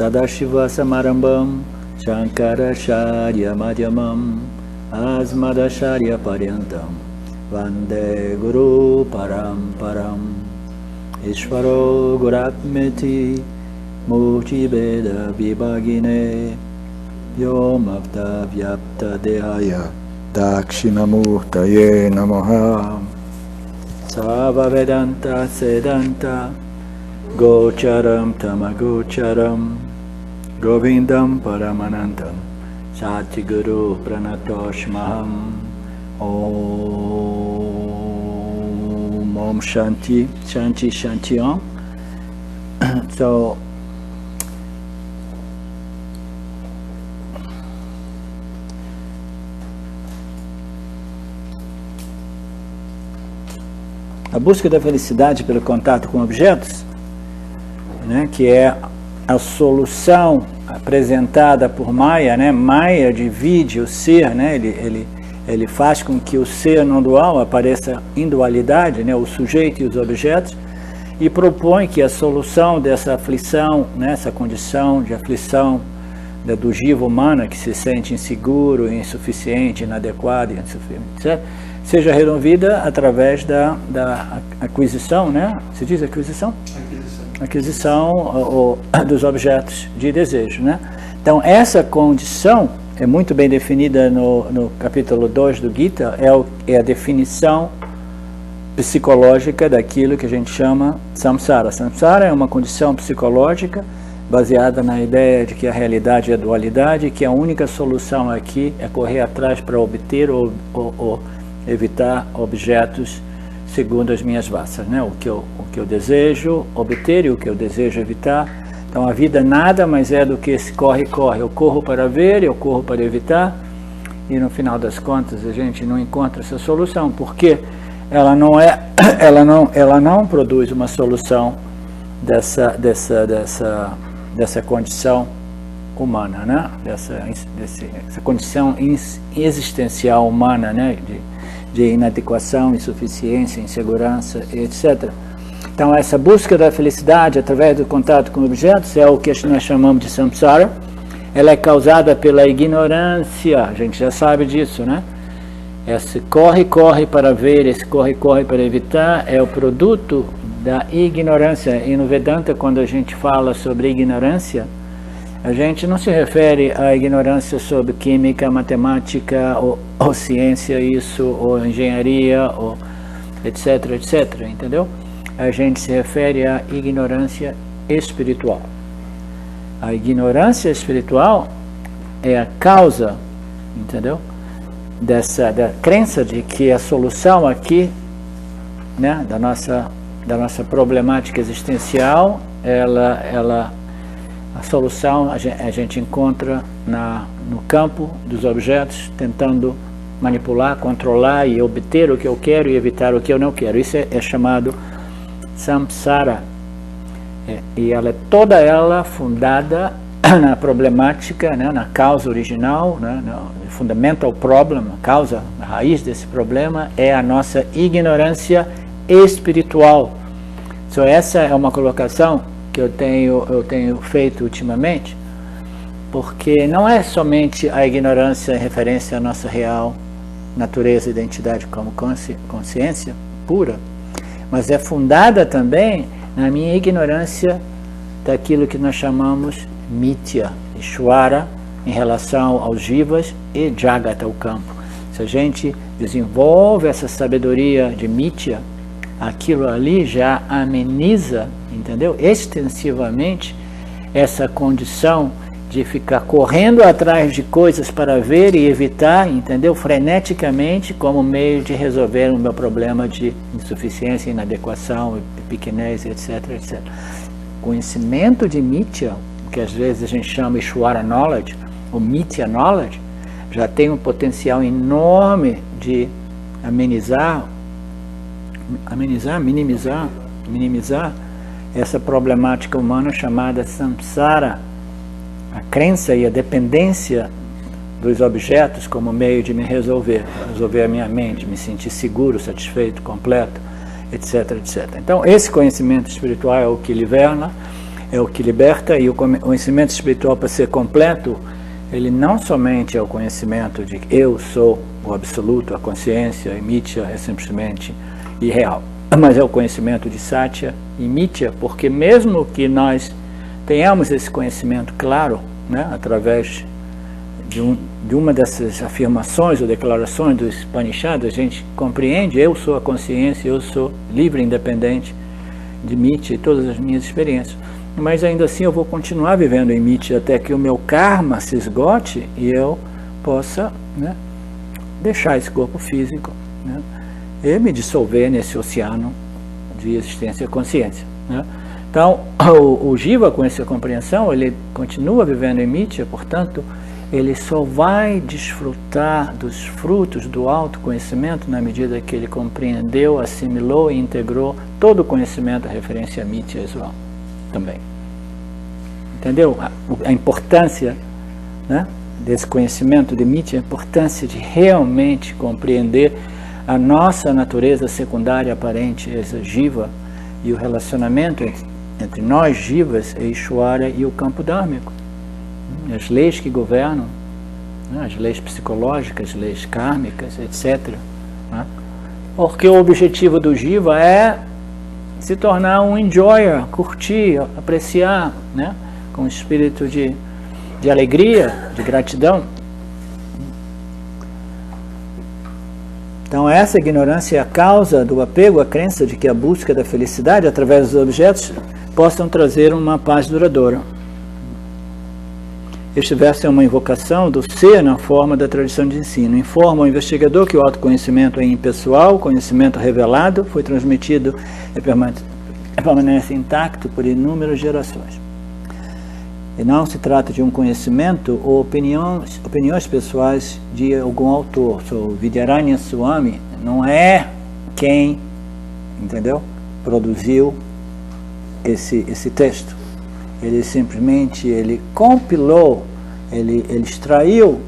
Sadashiva Samarambam Shankaracharya Madhyamam Asmadacharya Paryantam Vande Guru Paramparam Ishvaro Guratmeti Murti Veda Vibhagine Yomavta Vyapta Dehaya Dakshinamurtaye Namaha Sava Vedanta Sedanta Gocharam Tamagocharam Govindam Paramanandam Satiguru Pranatoshmaham Om Shanti Shanti Shanti Om. So a busca da felicidade pelo contato com objetos, né, que é a solução apresentada por Maya, né? Maya divide o ser, né? Ele faz com que o ser não dual apareça em dualidade, né? O sujeito e os objetos, e propõe que a solução dessa aflição, né? Essa condição de aflição do jiva humana que se sente inseguro, insuficiente, inadequado, etc., seja resolvida através da aquisição, né? Se diz aquisição? Aquisição dos objetos de desejo, né? Então, essa condição é muito bem definida no capítulo 2 do Gita, é a definição psicológica daquilo que a gente chama samsara. Samsara é uma condição psicológica baseada na ideia de que a realidade é dualidade e que a única solução aqui é correr atrás para obter ou evitar objetos segundo as minhas vassas, né? O que eu desejo obter e o que eu desejo evitar. Então a vida nada mais é do que esse corre-corre. Eu corro para ver, eu corro para evitar, e no final das contas a gente não encontra essa solução, porque ela não produz uma solução dessa condição humana, né? Essa condição existencial humana, né? De inadequação, insuficiência, insegurança, etc. Então, essa busca da felicidade através do contato com objetos é o que nós chamamos de samsara. Ela é causada pela ignorância, a gente já sabe disso, né? Esse corre-corre para ver, esse corre-corre para evitar é o produto da ignorância. E no Vedanta, quando a gente fala sobre ignorância, a gente não se refere à ignorância sobre química, matemática, ou ciência, ou engenharia, ou etc, etc, entendeu? A gente se refere à ignorância espiritual. A ignorância espiritual é a causa, entendeu? Da crença de que a solução aqui, né, da nossa problemática existencial, a solução a gente encontra no campo dos objetos, tentando manipular, controlar e obter o que eu quero e evitar o que eu não quero. Isso é chamado samsara. E ela é toda ela fundada na problemática, né, na causa original, né, no fundamental problem, a causa, a raiz desse problema é a nossa ignorância espiritual. So, essa é uma colocação que eu tenho feito ultimamente, porque não é somente a ignorância em referência à nossa real natureza e identidade como consciência pura, mas é fundada também na minha ignorância daquilo que nós chamamos mithya, Ishvara, em relação aos jivas e jagata, o campo. Se a gente desenvolve essa sabedoria de mithya, aquilo ali já ameniza, entendeu? Extensivamente essa condição de ficar correndo atrás de coisas para ver e evitar, entendeu? Freneticamente, como meio de resolver o meu problema de insuficiência, inadequação, pequenez, etc, etc. Conhecimento de mithya, que às vezes a gente chama Ishvara Knowledge, ou Mithya Knowledge, já tem um potencial enorme de minimizar essa problemática humana chamada samsara, a crença e a dependência dos objetos como meio de me resolver a minha mente, me sentir seguro, satisfeito, completo, etc, etc. Então, esse conhecimento espiritual é o que liberta, é o que liberta, e o conhecimento espiritual, para ser completo, ele não somente é o conhecimento de que eu sou o absoluto, a consciência, e Mithya é simplesmente irreal, mas é o conhecimento de Satya e Mithya, porque mesmo que nós tenhamos esse conhecimento claro, né, através de uma dessas afirmações ou declarações dos Upanishads, a gente compreende, eu sou a consciência, eu sou livre e independente de Mithya e todas as minhas experiências. Mas ainda assim eu vou continuar vivendo em Mithya até que o meu karma se esgote e eu possa, né, deixar esse corpo físico, né, e me dissolver nesse oceano de existência e consciência, né. Então, o Jiva, com essa compreensão, ele continua vivendo em Mithya, portanto, ele só vai desfrutar dos frutos do autoconhecimento na medida que ele compreendeu, assimilou e integrou todo o conhecimento referente a Mithya também. Entendeu? A importância, né, desse conhecimento de Mithya, a importância de realmente compreender a nossa natureza secundária aparente, essa Jiva, e o relacionamento entre nós, Jivas, Ishvara e o campo dármico. As leis que governam, né, as leis psicológicas, as leis kármicas, etc. Né? Porque o objetivo do Jiva é se tornar um enjoyer, curtir, apreciar, né, com espírito de alegria, de gratidão. Então essa ignorância é a causa do apego à crença de que a busca da felicidade através dos objetos possam trazer uma paz duradoura. Este verso é uma invocação do ser na forma da tradição de ensino. Informa ao investigador que o autoconhecimento é impessoal, o conhecimento revelado foi transmitido e permanece intacto por inúmeras gerações. E não se trata de um conhecimento ou opiniões pessoais de algum autor. O Vidyaranya Swami não é quem, entendeu, produziu esse texto. Ele simplesmente compilou, ele extraiu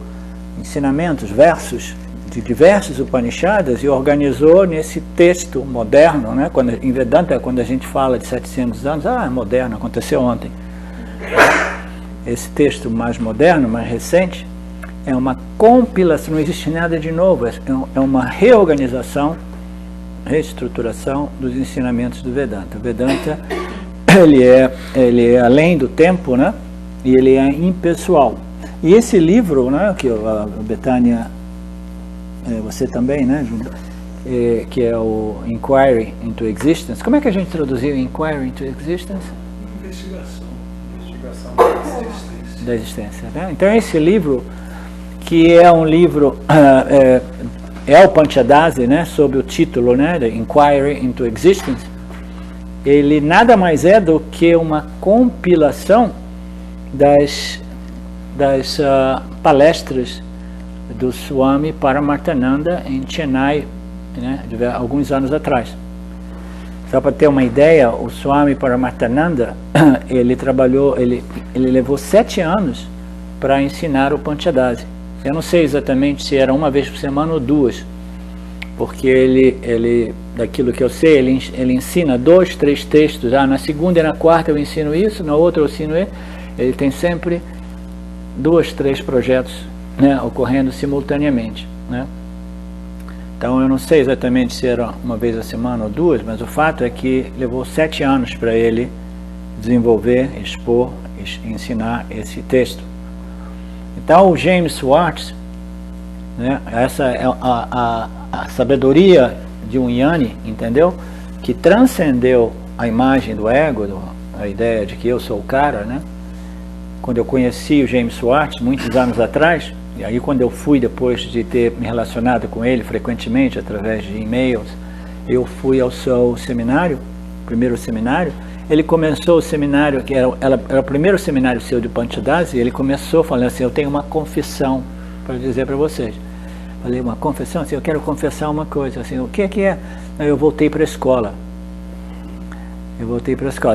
ensinamentos, versos de diversos Upanishads e organizou nesse texto moderno, né? Em Vedanta, quando a gente fala de 700 anos, é moderno, aconteceu ontem. Esse texto mais moderno, mais recente, é uma compilação, não existe nada de novo, é uma reorganização, reestruturação dos ensinamentos do Vedanta. O Vedanta, ele é além do tempo, né? E ele é impessoal. E esse livro, né, que a Betânia, você também, né, que é o Inquiry into Existence. Como é que a gente traduziu Inquiry into Existence? Investigação da existência, né? Então esse livro, que é um livro, é o Panchadasi, né, sob o título, né, de Inquiry into Existence, ele nada mais é do que uma compilação das palestras do Swami Paramarthananda em Chennai, né, alguns anos atrás. Só para ter uma ideia, o Swami Paramarthananda, ele levou 7 anos para ensinar o Panchadasi. Eu não sei exatamente se era uma vez por semana ou 2, porque ele daquilo que eu sei, ele ensina 2, 3 textos. Na segunda e na quarta eu ensino isso, na outra eu ensino ele. Ele tem sempre 2, 3 projetos, né, ocorrendo simultaneamente, né? Então eu não sei exatamente se era uma vez a semana ou 2, mas o fato é que levou 7 anos para ele desenvolver, expor, ensinar esse texto. Então o James Schwartz, né, essa é a sabedoria de um Jnani, entendeu? Que transcendeu a imagem do ego, a ideia de que eu sou o cara, né? Quando eu conheci o James Schwartz, muitos anos atrás, e aí quando eu fui, depois de ter me relacionado com ele frequentemente através de e-mails, eu fui ao seu seminário, primeiro seminário. Ele começou o seminário, que era o primeiro seminário seu de Panchadasi, e ele começou falando assim: eu tenho uma confissão para dizer para vocês. Falei, uma confissão? Assim, eu quero confessar uma coisa. Assim, o que é? Eu voltei para a escola.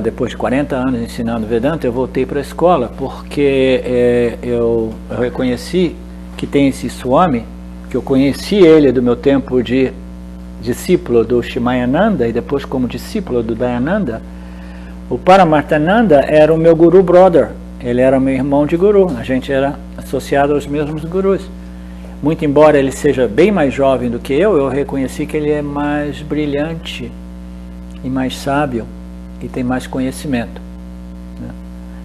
Depois de 40 anos ensinando Vedanta, eu voltei para a escola, porque eu reconheci que tem esse Swami, que eu conheci ele do meu tempo de discípulo do Shimayananda e depois como discípulo do Dayananda, O Paramartananda era o meu guru brother, ele era meu irmão de guru, a gente era associado aos mesmos gurus. Muito embora ele seja bem mais jovem do que eu reconheci que ele é mais brilhante e mais sábio e tem mais conhecimento.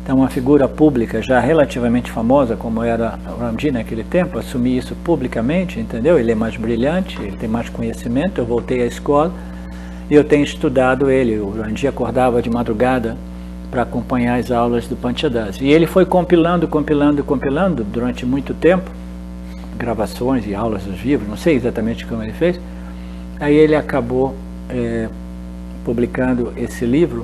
Então, uma figura pública já relativamente famosa, como era o Ramji naquele tempo, assumi isso publicamente, entendeu? Ele é mais brilhante, ele tem mais conhecimento, eu voltei à escola e eu tenho estudado ele. O Ramji acordava de madrugada para acompanhar as aulas do Panchadasi. E ele foi compilando durante muito tempo, gravações e aulas dos livros, não sei exatamente como ele fez. Aí ele acabou publicando esse livro,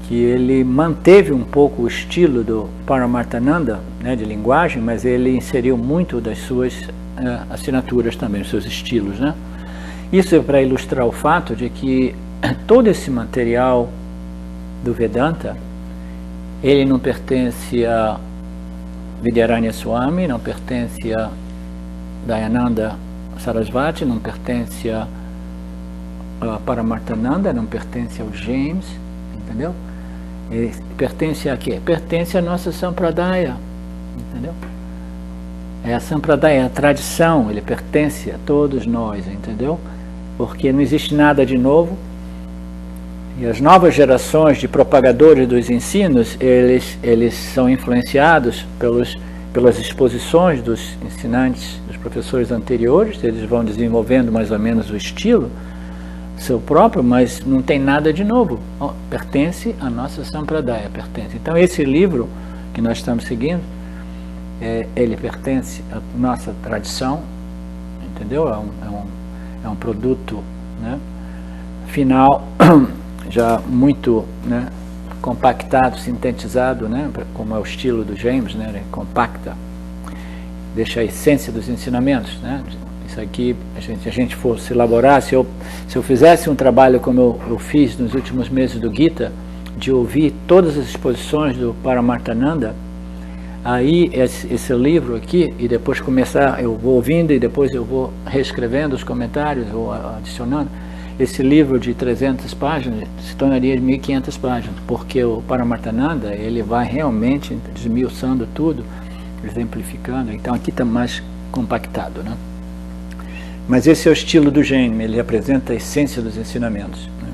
que ele manteve um pouco o estilo do Paramartananda, né, de linguagem, mas ele inseriu muito das suas assinaturas também, os seus estilos, né? Isso é para ilustrar o fato de que todo esse material do Vedanta, ele não pertence a Vidyaranya Swami, não pertence a Dayananda Sarasvati, não pertence a Paramartananda, não pertence ao James, entendeu? Ele pertence a quê? Pertence à nossa Sampradaya, entendeu? É a Sampradaya, é a tradição, ele pertence a todos nós, entendeu? Porque não existe nada de novo, e as novas gerações de propagadores dos ensinos, eles são influenciados pelas exposições dos ensinantes, dos professores anteriores, eles vão desenvolvendo mais ou menos o estilo seu próprio, mas não tem nada de novo, pertence à nossa Sampradaya, pertence. Então esse livro que nós estamos seguindo, ele pertence à nossa tradição, entendeu? É um produto, né, final, já muito, né, compactado, sintetizado, né, como é o estilo do James, né, ele compacta, deixa a essência dos ensinamentos, né. Isso aqui, a gente fosse elaborar, se eu fizesse um trabalho como eu fiz nos últimos meses do Gita, de ouvir todas as exposições do Paramartananda, aí esse livro aqui, e depois começar, eu vou ouvindo e depois eu vou reescrevendo os comentários, ou adicionando, esse livro de 300 páginas se tornaria de 1.500 páginas, porque o Paramartananda, ele vai realmente desmiuçando tudo, exemplificando, então aqui está mais compactado, né? Mas esse é o estilo do Jain, ele representa a essência dos ensinamentos, né?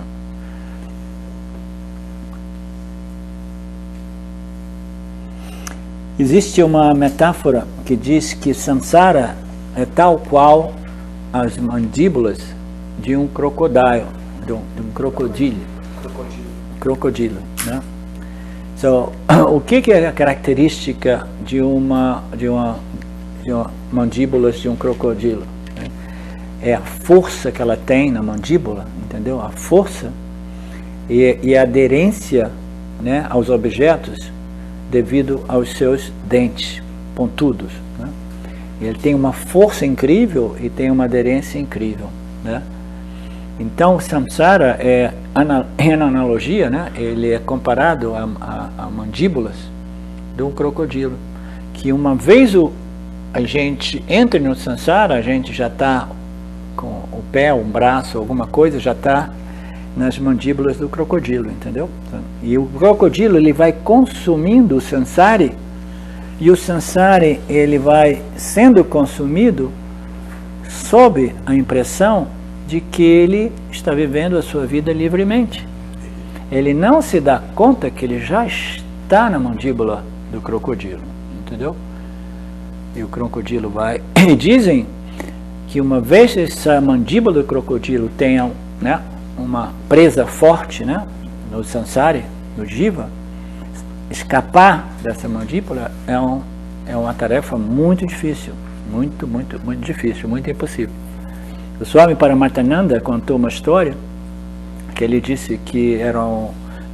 Existe uma metáfora que diz que samsara é tal qual as mandíbulas de um crocodilo, de um crocodilo, né? So, o que é a característica de uma mandíbulas de um crocodilo? É a força que ela tem na mandíbula, entendeu? A força e a aderência, né, aos objetos devido aos seus dentes pontudos, né? Ele tem uma força incrível e tem uma aderência incrível, né? Então, samsara em analogia, né, ele é comparado a mandíbulas de um crocodilo, que uma vez a gente entra no samsara, a gente já está com o pé, um braço, alguma coisa, já está nas mandíbulas do crocodilo, entendeu? E o crocodilo, ele vai consumindo o sansari, e o sansari, ele vai sendo consumido sob a impressão de que ele está vivendo a sua vida livremente. Ele não se dá conta que ele já está na mandíbula do crocodilo, entendeu? E o crocodilo vai... E dizem que uma vez essa mandíbula do crocodilo tenha, né, uma presa forte, né, no sansari, no jiva, escapar dessa mandíbula é uma tarefa muito difícil, muito difícil, muito impossível. O Swami Paramartananda contou uma história que ele disse que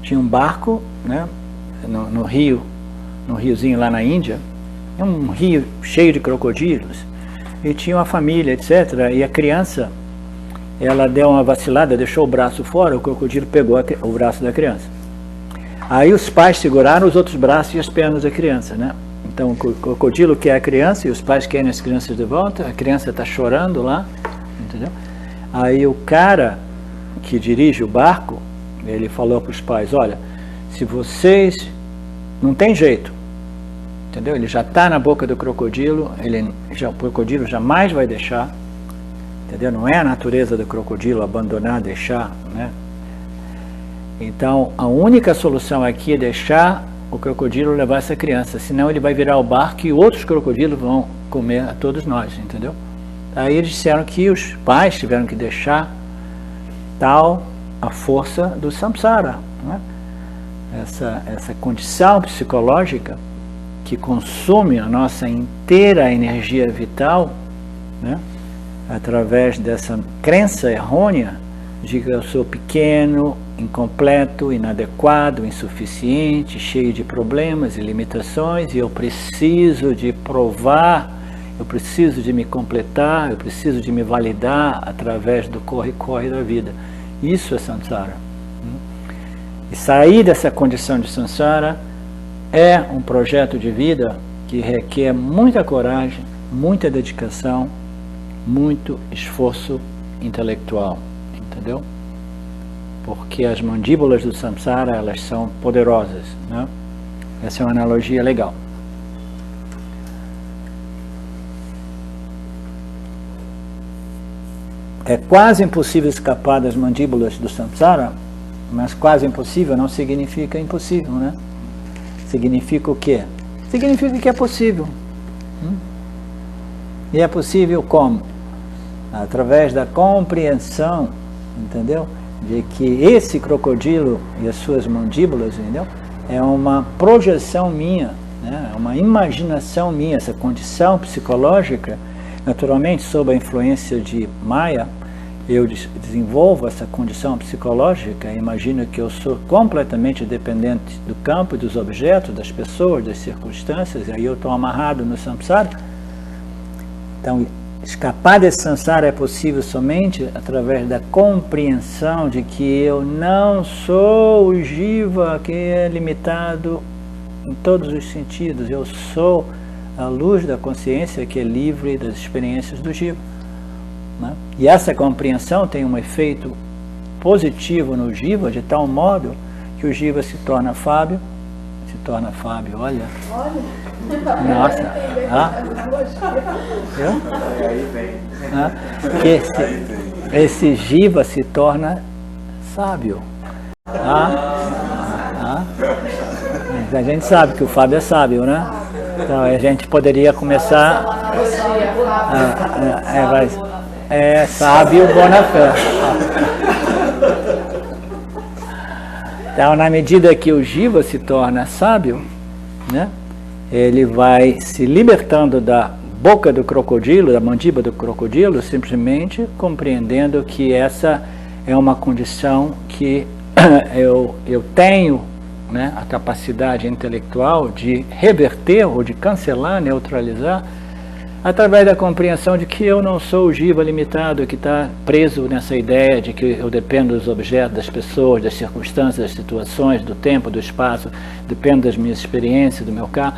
tinha um barco, né, no riozinho lá na Índia, um rio cheio de crocodilos, e tinha uma família, etc. E a criança, ela deu uma vacilada, deixou o braço fora, o crocodilo pegou o braço da criança. Aí os pais seguraram os outros braços e as pernas da criança, né? Então o crocodilo quer a criança e os pais querem as crianças de volta, a criança está chorando lá, entendeu? Aí o cara que dirige o barco, Ele falou para os pais, olha, se vocês... Não tem jeito, entendeu? Ele já está na boca do crocodilo, o crocodilo jamais vai deixar, entendeu? Não é a natureza do crocodilo abandonar, deixar, né? Então, a única solução aqui é deixar o crocodilo levar essa criança, senão ele vai virar o barco e outros crocodilos vão comer a todos nós, entendeu? Aí eles disseram que os pais tiveram que deixar tal a força do samsara, né? Essa condição psicológica que consome a nossa inteira energia vital, né? Através dessa crença errônea de que eu sou pequeno, incompleto, inadequado, insuficiente, cheio de problemas e limitações, e eu preciso de provar, eu preciso de me completar, eu preciso de me validar através do corre-corre da vida. Isso é samsara. E sair dessa condição de samsara é um projeto de vida que requer muita coragem, muita dedicação, muito esforço intelectual, entendeu? Porque as mandíbulas do samsara, elas são poderosas, né? Essa é uma analogia legal. É quase impossível escapar das mandíbulas do samsara, mas quase impossível não significa impossível, né? Significa o quê? Significa que é possível. E é possível como? Através da compreensão, entendeu? De que esse crocodilo e as suas mandíbulas, entendeu? É uma projeção minha, né? É uma imaginação minha, essa condição psicológica, naturalmente sob a influência de Maya, eu desenvolvo essa condição psicológica, imagino que eu sou completamente dependente do campo, dos objetos, das pessoas, das circunstâncias, e aí eu estou amarrado no samsara. Então, escapar desse samsara é possível somente através da compreensão de que eu não sou o jiva que é limitado em todos os sentidos, eu sou a luz da consciência que é livre das experiências do jiva. Né? E essa compreensão tem um efeito positivo no jiva, de tal modo que o jiva se torna Fábio, olha. Nossa, que esse jiva se torna sábio. A gente sabe que o Fábio é sábio, né? Então a gente poderia começar sábio Bonafé. Então, na medida que o jiva se torna sábio, né, ele vai se libertando da boca do crocodilo, da mandíbula do crocodilo, simplesmente compreendendo que essa é uma condição que eu tenho, né, a capacidade intelectual de reverter ou de cancelar, neutralizar, através da compreensão de que eu não sou o jiva limitado que está preso nessa ideia de que eu dependo dos objetos, das pessoas, das circunstâncias, das situações, do tempo, do espaço, dependo das minhas experiências, do meu carro,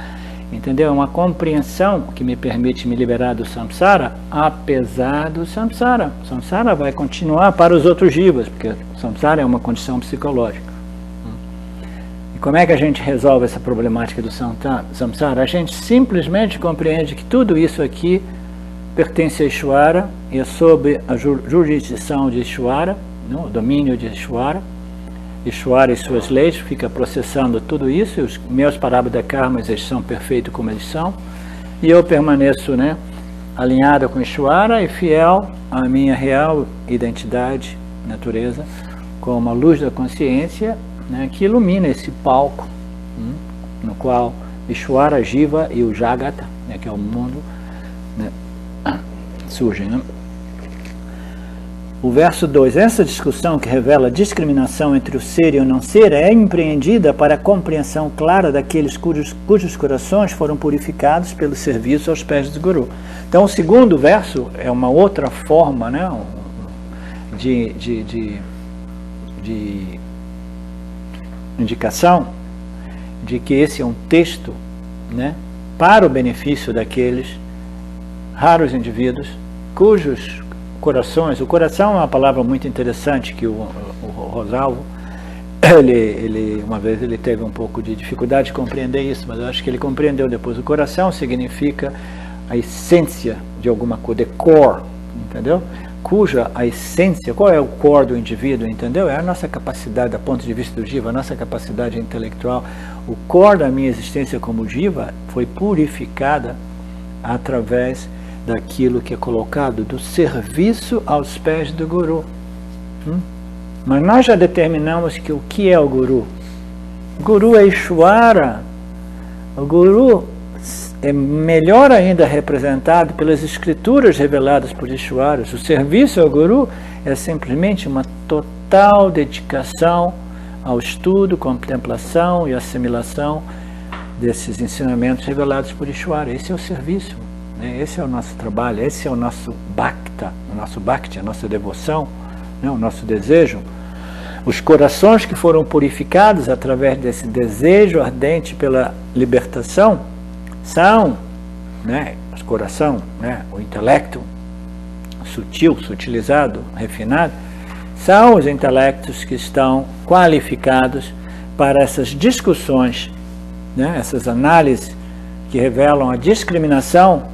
entendeu? É uma compreensão que me permite me liberar do samsara, apesar do samsara. O samsara vai continuar para os outros jivas, porque o samsara é uma condição psicológica. Como é que a gente resolve essa problemática do samsara? A gente simplesmente compreende que tudo isso aqui pertence a Ishvara e é sob a jurisdição de Ishvara, o domínio de Ishvara. Ishvara e suas leis fica processando tudo isso, e os meus parabhada karmas eles são perfeitos como eles são, e eu permaneço, né, alinhado com Ishvara e fiel à minha real identidade, natureza, como a luz da consciência, né, que ilumina esse palco, no qual Ishvara, Jiva e o Jagata, né, que é o mundo, né, surgem. Né? O verso 2, essa discussão que revela a discriminação entre o ser e o não ser é empreendida para a compreensão clara daqueles cujos corações foram purificados pelo serviço aos pés do Guru. Então o segundo verso é uma outra forma, né, de indicação de que esse é um texto, né, para o benefício daqueles raros indivíduos cujos corações, o coração é uma palavra muito interessante que o Rosalvo uma vez ele teve um pouco de dificuldade de compreender isso, mas eu acho que ele compreendeu depois. O coração significa a essência de alguma coisa, the core, entendeu? Cuja a essência, qual é o core do indivíduo, entendeu? É a nossa capacidade, do ponto de vista do Jiva, a nossa capacidade intelectual. O core da minha existência como Jiva foi purificada através daquilo que é colocado do serviço aos pés do Guru. Mas nós já determinamos que o que é o Guru? O Guru é Ishvara. O Guru é melhor ainda representado pelas escrituras reveladas por Ishvara. O serviço ao Guru é simplesmente uma total dedicação ao estudo, contemplação e assimilação desses ensinamentos revelados por Ishvara. Esse é o serviço, né? Esse é o nosso trabalho, esse é o nosso bhakta, a nossa devoção, né? O nosso desejo. Os corações que foram purificados através desse desejo ardente pela libertação são, né, o coração, né, o intelecto sutil, sutilizado, refinado, são os intelectos que estão qualificados para essas discussões, né, essas análises que revelam a discriminação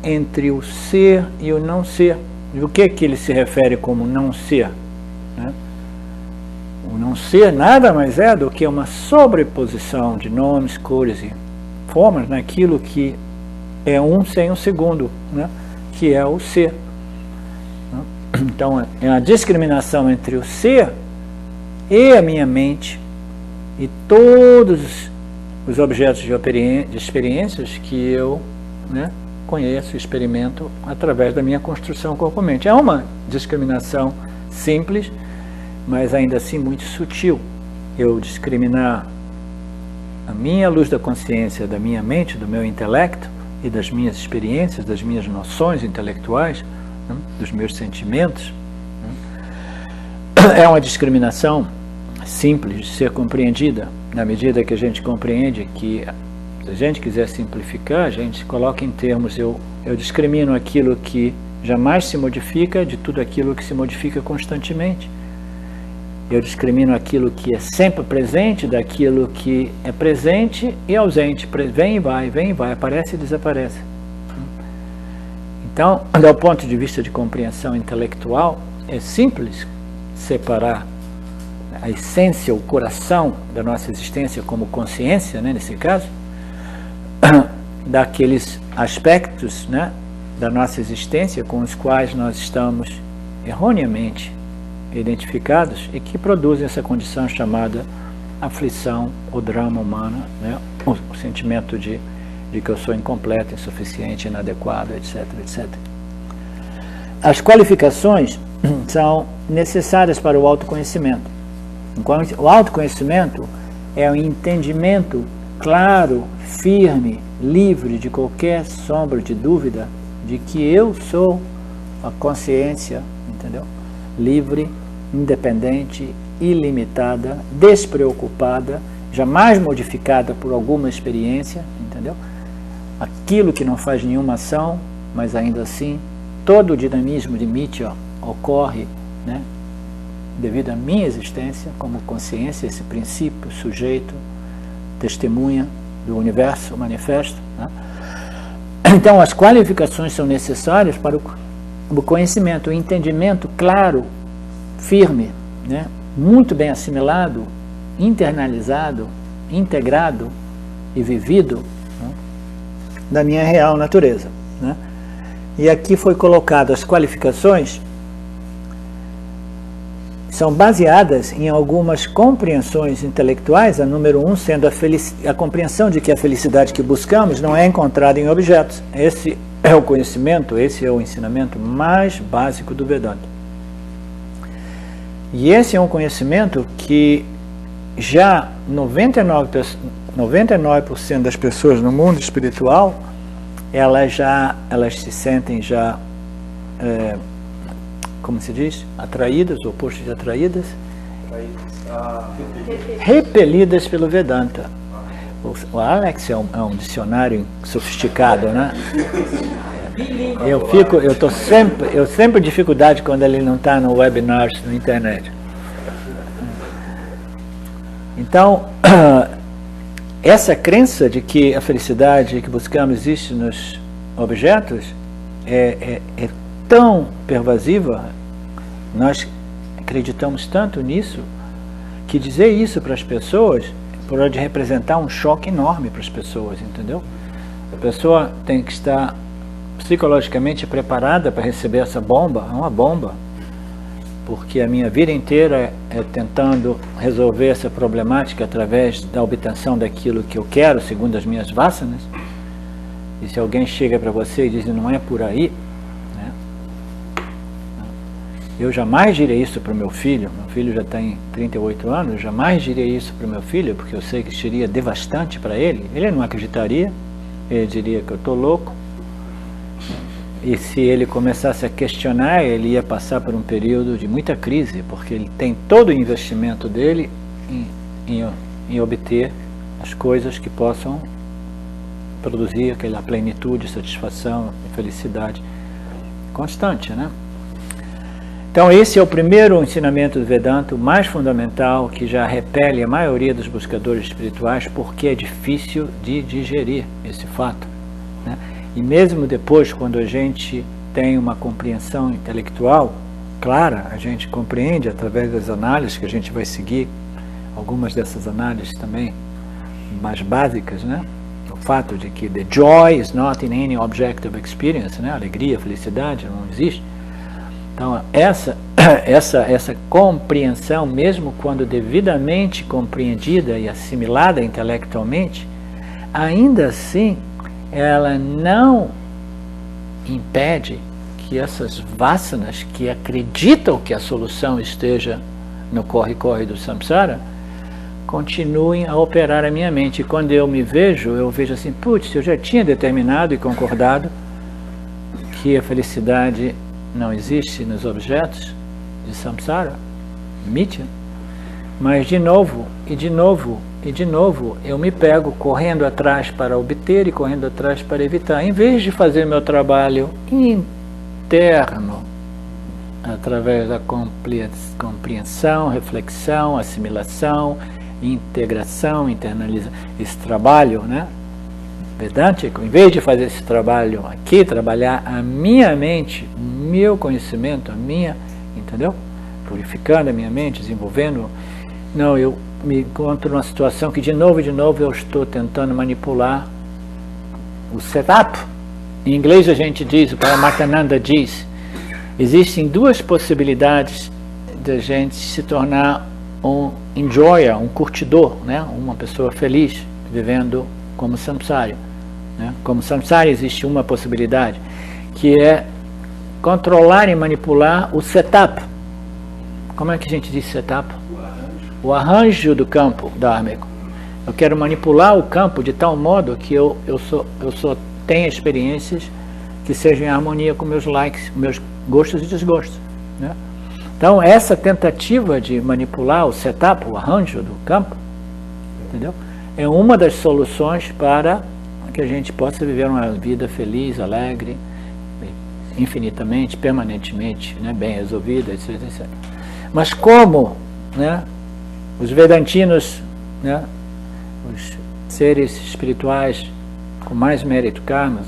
entre o ser e o não ser. E o que ele se refere como não ser? Né? O não ser nada mais é do que uma sobreposição de nomes, cores e formas naquilo que é um sem o segundo, né? Que é o ser. Então, é a discriminação entre o ser e a minha mente e todos os objetos de experiências que eu, né, conheço e experimento através da minha construção corpo-mente. É uma discriminação simples, mas ainda assim muito sutil. Eu discriminar a minha luz da consciência, da minha mente, do meu intelecto e das minhas experiências, das minhas noções intelectuais, né, dos meus sentimentos, né, é uma discriminação simples de ser compreendida, na medida que a gente compreende que, se a gente quiser simplificar, a gente coloca em termos, eu discrimino aquilo que jamais se modifica de tudo aquilo que se modifica constantemente. Eu discrimino aquilo que é sempre presente daquilo que é presente e ausente, vem e vai, aparece e desaparece. Então, do ponto de vista de compreensão intelectual, é simples separar a essência, o coração da nossa existência como consciência, né, nesse caso, daqueles aspectos, né, da nossa existência com os quais nós estamos erroneamente identificados e que produzem essa condição chamada aflição ou drama humana, né? O sentimento de que eu sou incompleto, insuficiente, inadequado, etc, etc. As qualificações são necessárias para o autoconhecimento. O autoconhecimento é um entendimento claro, firme, livre de qualquer sombra de dúvida de que eu sou a consciência, entendeu? Livre, independente, ilimitada, despreocupada, jamais modificada por alguma experiência, entendeu? Aquilo que não faz nenhuma ação, mas ainda assim todo o dinamismo de Mitya ocorre, né, devido à minha existência como consciência, esse princípio, sujeito, testemunha do universo manifesto, né? Então as qualificações são necessárias para o conhecimento, o entendimento claro, firme, né? Muito bem assimilado, internalizado, integrado e vivido, né, da minha real natureza, né? E aqui foi colocado as qualificações são baseadas em algumas compreensões intelectuais, a número 1 sendo a compreensão de que a felicidade que buscamos não é encontrada em objetos. Esse é o conhecimento, esse é o ensinamento mais básico do Vedanta. E esse é um conhecimento que já 99% das pessoas no mundo espiritual, elas se sentem já, como se diz? Atraídas, o oposto de atraídas? Repelidas pelo Vedanta. O Alex é um dicionário sofisticado, né? Eu sempre dificuldade quando ele não está no webinars na internet. Então, essa crença de que a felicidade que buscamos existe nos objetos é tão pervasiva, nós acreditamos tanto nisso, que dizer isso para as pessoas pode representar um choque enorme para as pessoas, entendeu? A pessoa tem que estar psicologicamente preparada para receber essa bomba, é uma bomba, porque a minha vida inteira é tentando resolver essa problemática através da obtenção daquilo que eu quero, segundo as minhas vasanas. E se alguém chega para você e diz, não é por aí, né? Eu jamais direi isso para o meu filho já tem 38 anos, eu jamais direi isso para o meu filho, porque eu sei que seria devastante para ele. Ele não acreditaria, ele diria que eu estou louco. E se ele começasse a questionar, ele ia passar por um período de muita crise, porque ele tem todo o investimento dele em obter as coisas que possam produzir aquela plenitude, satisfação e felicidade constante, né? Então esse é o primeiro ensinamento do Vedanta, o mais fundamental, que já repele a maioria dos buscadores espirituais, porque é difícil de digerir esse fato, né? E mesmo depois, quando a gente tem uma compreensão intelectual clara, a gente compreende através das análises que a gente vai seguir, algumas dessas análises também mais básicas, né? O fato de que the joy is not in any objective experience, né? Alegria, felicidade não existe. Então essa compreensão, mesmo quando devidamente compreendida e assimilada intelectualmente, ainda assim ela não impede que essas vasanas que acreditam que a solução esteja no corre-corre do samsara continuem a operar a minha mente. E quando eu vejo assim, putz, eu já tinha determinado e concordado que a felicidade não existe nos objetos de samsara, mitya, mas de novo, eu me pego correndo atrás para obter e correndo atrás para evitar, em vez de fazer meu trabalho interno, através da compreensão, reflexão, assimilação, integração, internalização, esse trabalho, né, vedântico, em vez de fazer esse trabalho aqui, trabalhar a minha mente, o meu conhecimento, entendeu? Purificando a minha mente, desenvolvendo, não, eu me encontro numa situação que de novo eu estou tentando manipular o setup. Em inglês a gente diz, o Paramahansa diz, existem duas possibilidades de a gente se tornar um enjoyer, um curtidor, né? Uma pessoa feliz, vivendo como samsara, né? Como samsara existe uma possibilidade, que é controlar e manipular o setup. Como é que a gente diz setup? O arranjo do campo dharmico. Eu quero manipular o campo de tal modo que eu só tenha experiências que sejam em harmonia com meus likes, meus gostos e desgostos, né? Então essa tentativa de manipular o setup, o arranjo do campo, entendeu? É uma das soluções para que a gente possa viver uma vida feliz, alegre, infinitamente, permanentemente, né, bem resolvida, etc, etc. Mas como, né, os vedantinos, né, os seres espirituais com mais mérito karmas,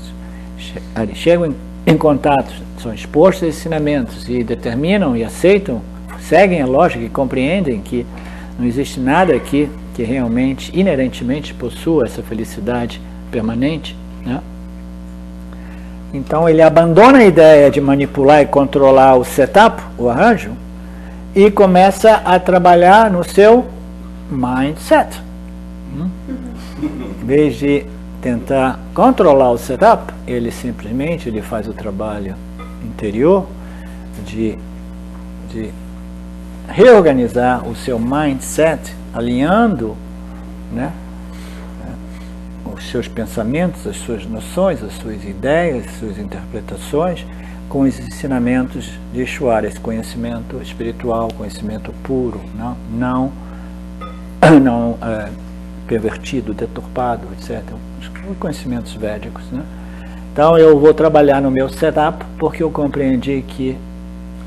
chegam em contato, são expostos a ensinamentos e determinam e aceitam, seguem a lógica e compreendem que não existe nada aqui que realmente, inerentemente, possua essa felicidade permanente, né? Então ele abandona a ideia de manipular e controlar o setup, o arranjo, e começa a trabalhar no seu mindset. Em vez de tentar controlar o setup, ele simplesmente faz o trabalho interior de reorganizar o seu mindset, alinhando, né, os seus pensamentos, as suas noções, as suas ideias, as suas interpretações com os ensinamentos de Ishvara, esse conhecimento espiritual, conhecimento puro, não pervertido, deturpado, etc. Os conhecimentos védicos, né? Então eu vou trabalhar no meu setup porque eu compreendi que,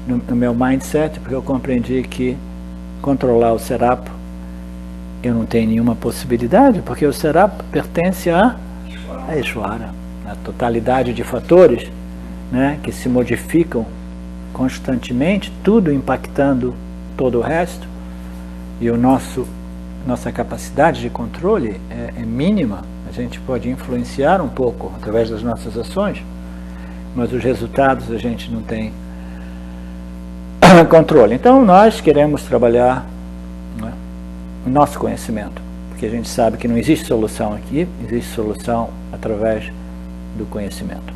no meu mindset, porque eu compreendi que controlar o setup eu não tenho nenhuma possibilidade, porque o Será pertence a Ishvara, a totalidade de fatores, né, que se modificam constantemente, tudo impactando todo o resto, e nossa capacidade de controle é mínima. A gente pode influenciar um pouco através das nossas ações, mas os resultados a gente não tem controle. Então nós queremos trabalhar, né, o nosso conhecimento, porque a gente sabe que não existe solução aqui, existe solução através do conhecimento.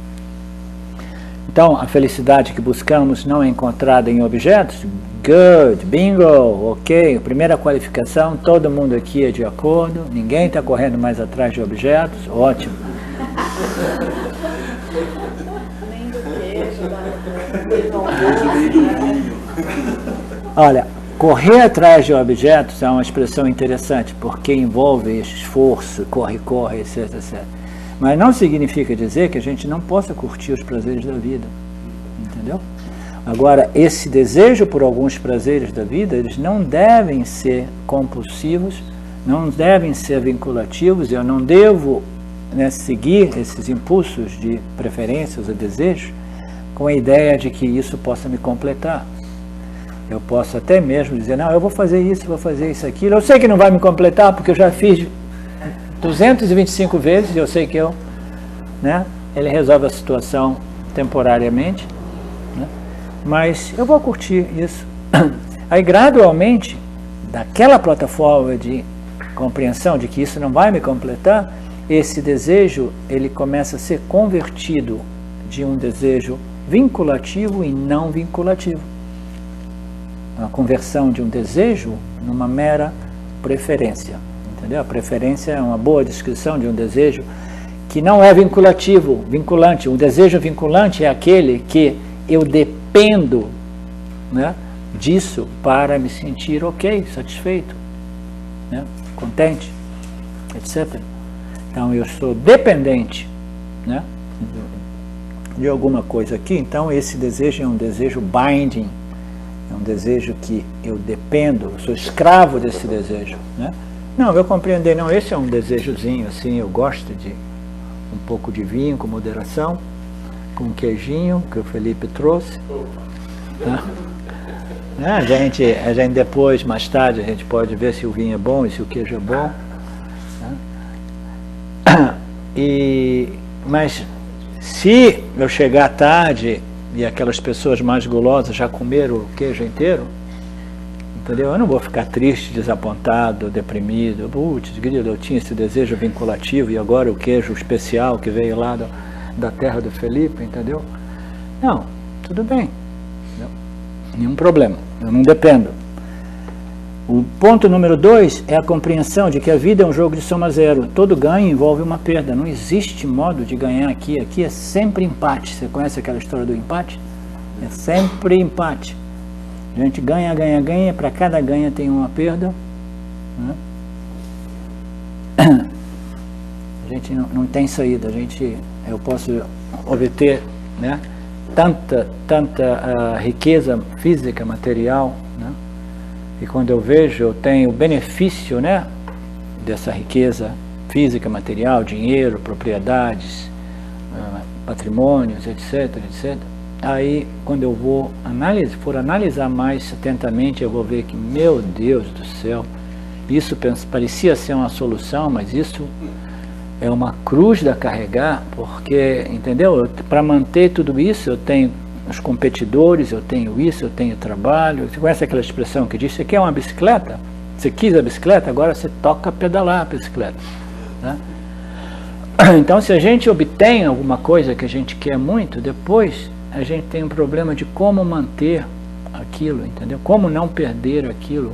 Então a felicidade que buscamos não é encontrada em objetos. Good, bingo, ok, primeira qualificação, todo mundo aqui é de acordo, ninguém está correndo mais atrás de objetos, ótimo. Olha, correr atrás de objetos é uma expressão interessante, porque envolve esforço, corre, etc, etc. Mas não significa dizer que a gente não possa curtir os prazeres da vida, entendeu? Agora, esse desejo por alguns prazeres da vida, eles não devem ser compulsivos, não devem ser vinculativos. Eu não devo, né, seguir esses impulsos de preferências ou desejos com a ideia de que isso possa me completar. Eu posso até mesmo dizer, não, eu vou fazer isso, aquilo. Eu sei que não vai me completar, porque eu já fiz 225 vezes, e eu sei que ele resolve a situação temporariamente, né? Mas eu vou curtir isso. Aí gradualmente, daquela plataforma de compreensão de que isso não vai me completar, esse desejo, ele começa a ser convertido de um desejo vinculativo e não vinculativo. A conversão de um desejo numa mera preferência, entendeu? A preferência é uma boa descrição de um desejo que não é vinculativo, vinculante. Um desejo vinculante é aquele que eu dependo, né, disso para me sentir ok, satisfeito, né, contente, etc. Então eu sou dependente, né, de alguma coisa aqui. Então esse desejo é um desejo binding, é um desejo que eu dependo, eu sou escravo desse desejo, né? Não, eu compreender, não, esse é um desejozinho assim, eu gosto de um pouco de vinho com moderação, com queijinho que o Felipe trouxe, né? A gente depois, mais tarde, a gente pode ver se o vinho é bom e se o queijo é bom, né? Mas se eu chegar tarde e aquelas pessoas mais gulosas já comeram o queijo inteiro, entendeu? Eu não vou ficar triste, desapontado, deprimido. Putz, eu tinha esse desejo vinculativo e agora o queijo especial que veio lá da terra do Felipe, entendeu? Não, tudo bem, entendeu? Nenhum problema, eu não dependo. O ponto número 2 é a compreensão de que a vida é um jogo de soma zero. Todo ganho envolve uma perda. Não existe modo de ganhar aqui. Aqui é sempre empate. Você conhece aquela história do empate? É sempre empate. A gente ganha, ganha, ganha. Para cada ganha tem uma perda, né? A gente não tem saída. Eu posso obter, né, tanta riqueza física, material, né? E quando eu vejo, eu tenho o benefício, né, dessa riqueza física, material, dinheiro, propriedades, patrimônios, etc, etc. Aí, quando eu for analisar mais atentamente, eu vou ver que, meu Deus do céu, isso parecia ser uma solução, mas isso é uma cruz a carregar, porque, entendeu? Para manter tudo isso, eu tenho os competidores, eu tenho isso, eu tenho trabalho. Você conhece aquela expressão que diz, você quer uma bicicleta? Você quis a bicicleta, agora você toca pedalar a bicicleta, né? Então, se a gente obtém alguma coisa que a gente quer muito, depois a gente tem um problema de como manter aquilo, entendeu? Como não perder aquilo,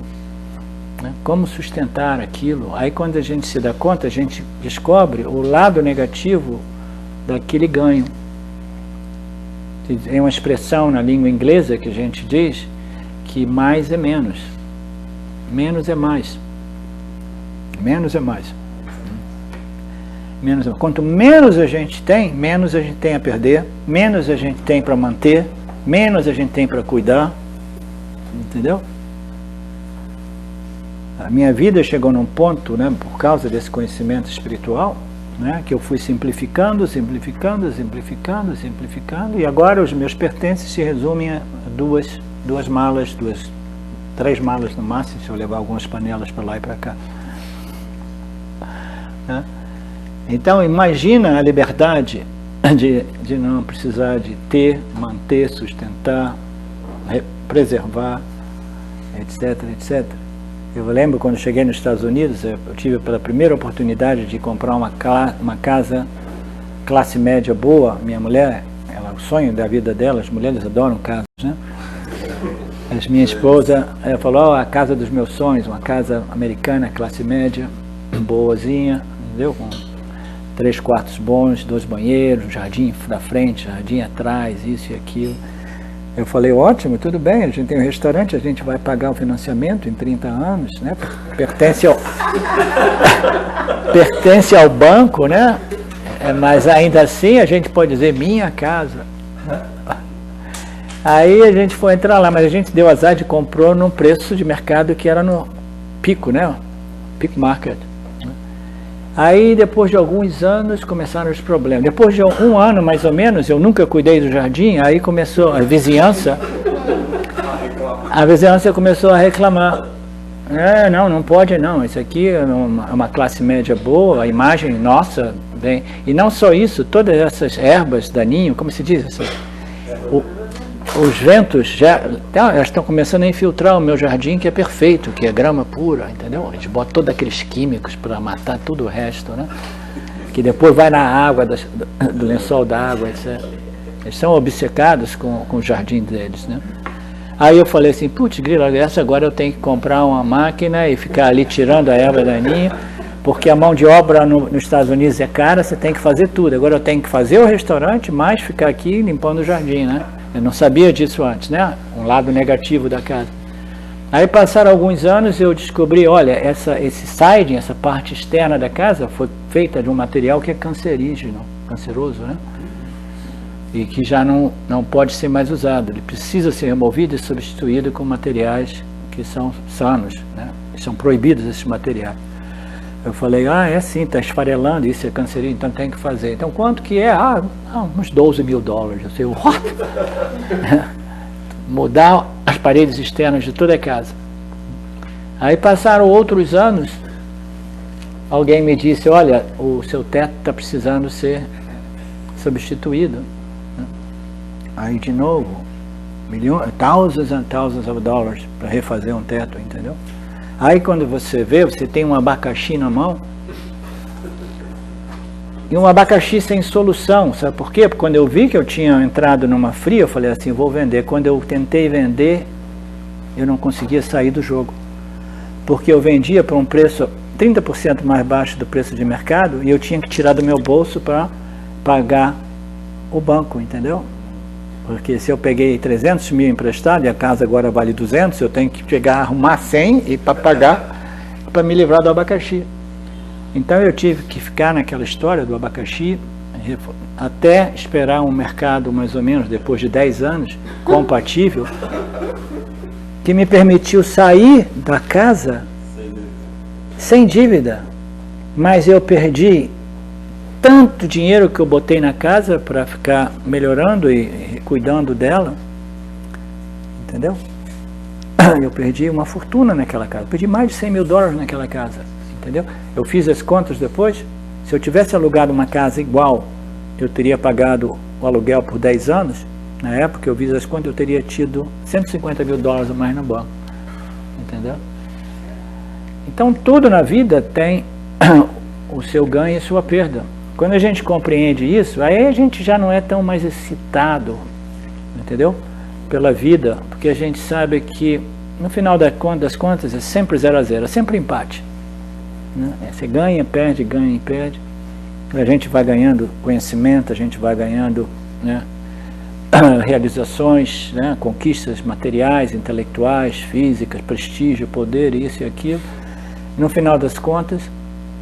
né? Como sustentar aquilo. Aí quando a gente se dá conta, a gente descobre o lado negativo daquele ganho. Tem uma expressão na língua inglesa que a gente diz que mais é menos. Menos é mais. Menos é mais. Quanto menos a gente tem, menos a gente tem a perder, menos a gente tem para manter, menos a gente tem para cuidar, entendeu? A minha vida chegou num ponto, né, por causa desse conhecimento espiritual, né, que eu fui simplificando, e agora os meus pertences se resumem a duas malas, 3 malas no máximo, se eu levar algumas panelas para lá e para cá. Né? Então imagina a liberdade de não precisar de ter, manter, sustentar, preservar, etc, etc. Eu lembro quando cheguei nos Estados Unidos, eu tive pela primeira oportunidade de comprar uma casa classe média boa. Minha mulher, o sonho da vida dela, as mulheres adoram casas, né? Minha esposa, ela falou, a casa dos meus sonhos, uma casa americana, classe média, boazinha, entendeu? Com 3 quartos bons, 2 banheiros, jardim na frente, jardim atrás, isso e aquilo. Eu falei, ótimo, tudo bem, a gente tem um restaurante, a gente vai pagar o financiamento em 30 anos, né? Pertence ao banco, né? Mas ainda assim a gente pode dizer minha casa. Aí a gente foi entrar lá, mas a gente deu azar de comprou num preço de mercado que era no pico, né? Pico market. Aí depois de alguns anos começaram os problemas. Depois de um ano mais ou menos, eu nunca cuidei do jardim, aí começou a vizinhança começou a reclamar. Não pode não, isso aqui é uma classe média boa, a imagem nossa, bem. E não só isso, todas essas ervas daninho, como se diz, os ventos já estão começando a infiltrar o meu jardim, que é perfeito, que é grama pura, entendeu? Eles botam todos aqueles químicos para matar tudo o resto, né? Que depois vai na água, do lençol da água, etc. Eles são obcecados com o jardim deles, né? Aí eu falei assim, putz, grila, agora eu tenho que comprar uma máquina e ficar ali tirando a erva daninha, porque a mão de obra nos Estados Unidos é cara, você tem que fazer tudo. Agora eu tenho que fazer o restaurante, mais ficar aqui limpando o jardim, né? Eu não sabia disso antes, né? Um lado negativo da casa. Aí passaram alguns anos e eu descobri, olha, esse siding, essa parte externa da casa foi feita de um material que é canceroso, né? E que já não pode ser mais usado. Ele precisa ser removido e substituído com materiais que são sanos, né? São proibidos esses materiais. Eu falei, é sim, está esfarelando, isso é cancerígeno, então tem que fazer. Então quanto que é? Uns $12 mil. Eu sei, what? Mudar as paredes externas de toda a casa. Aí passaram outros anos, alguém me disse, olha, o seu teto está precisando ser substituído. Aí de novo, thousands and thousands of dollars para refazer um teto, entendeu? Aí quando você vê, você tem um abacaxi na mão, e um abacaxi sem solução, sabe por quê? Porque quando eu vi que eu tinha entrado numa fria, eu falei assim, vou vender. Quando eu tentei vender, eu não conseguia sair do jogo, porque eu vendia por um preço 30% mais baixo do preço de mercado, e eu tinha que tirar do meu bolso para pagar o banco, entendeu? Porque se eu peguei 300 mil emprestado e a casa agora vale 200, eu tenho que pegar, arrumar 100 e para pagar, para me livrar do abacaxi. Então eu tive que ficar naquela história do abacaxi até esperar um mercado mais ou menos, depois de 10 anos, compatível, que me permitiu sair da casa sem dívida. Mas eu perdi tanto dinheiro que eu botei na casa para ficar melhorando e cuidando dela, entendeu? Eu perdi uma fortuna naquela casa, perdi mais de $100 mil naquela casa, entendeu? Eu fiz as contas depois, se eu tivesse alugado uma casa igual, eu teria pagado o aluguel por 10 anos, na época eu fiz as contas, eu teria tido $150 mil a mais no banco, entendeu? Então tudo na vida tem o seu ganho e sua perda. Quando a gente compreende isso, aí a gente já não é tão mais excitado, entendeu? Pela vida, porque a gente sabe que no final das contas é sempre 0 a 0, é sempre empate, né? Você ganha e perde, a gente vai ganhando conhecimento, a gente vai ganhando, né, realizações, né, conquistas materiais, intelectuais, físicas, prestígio, poder, isso e aquilo. No final das contas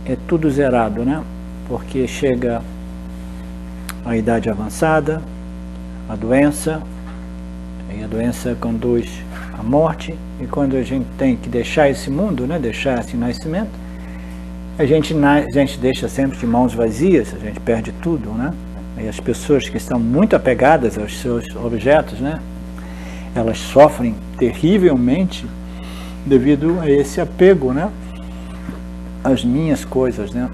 é tudo zerado, né? Porque chega a idade avançada, a doença, e a doença conduz a morte, e quando a gente tem que deixar esse mundo, né, deixar esse nascimento, a gente deixa sempre de mãos vazias, a gente perde tudo, né? E as pessoas que estão muito apegadas aos seus objetos, né, elas sofrem terrivelmente devido a esse apego, né, às minhas coisas, né?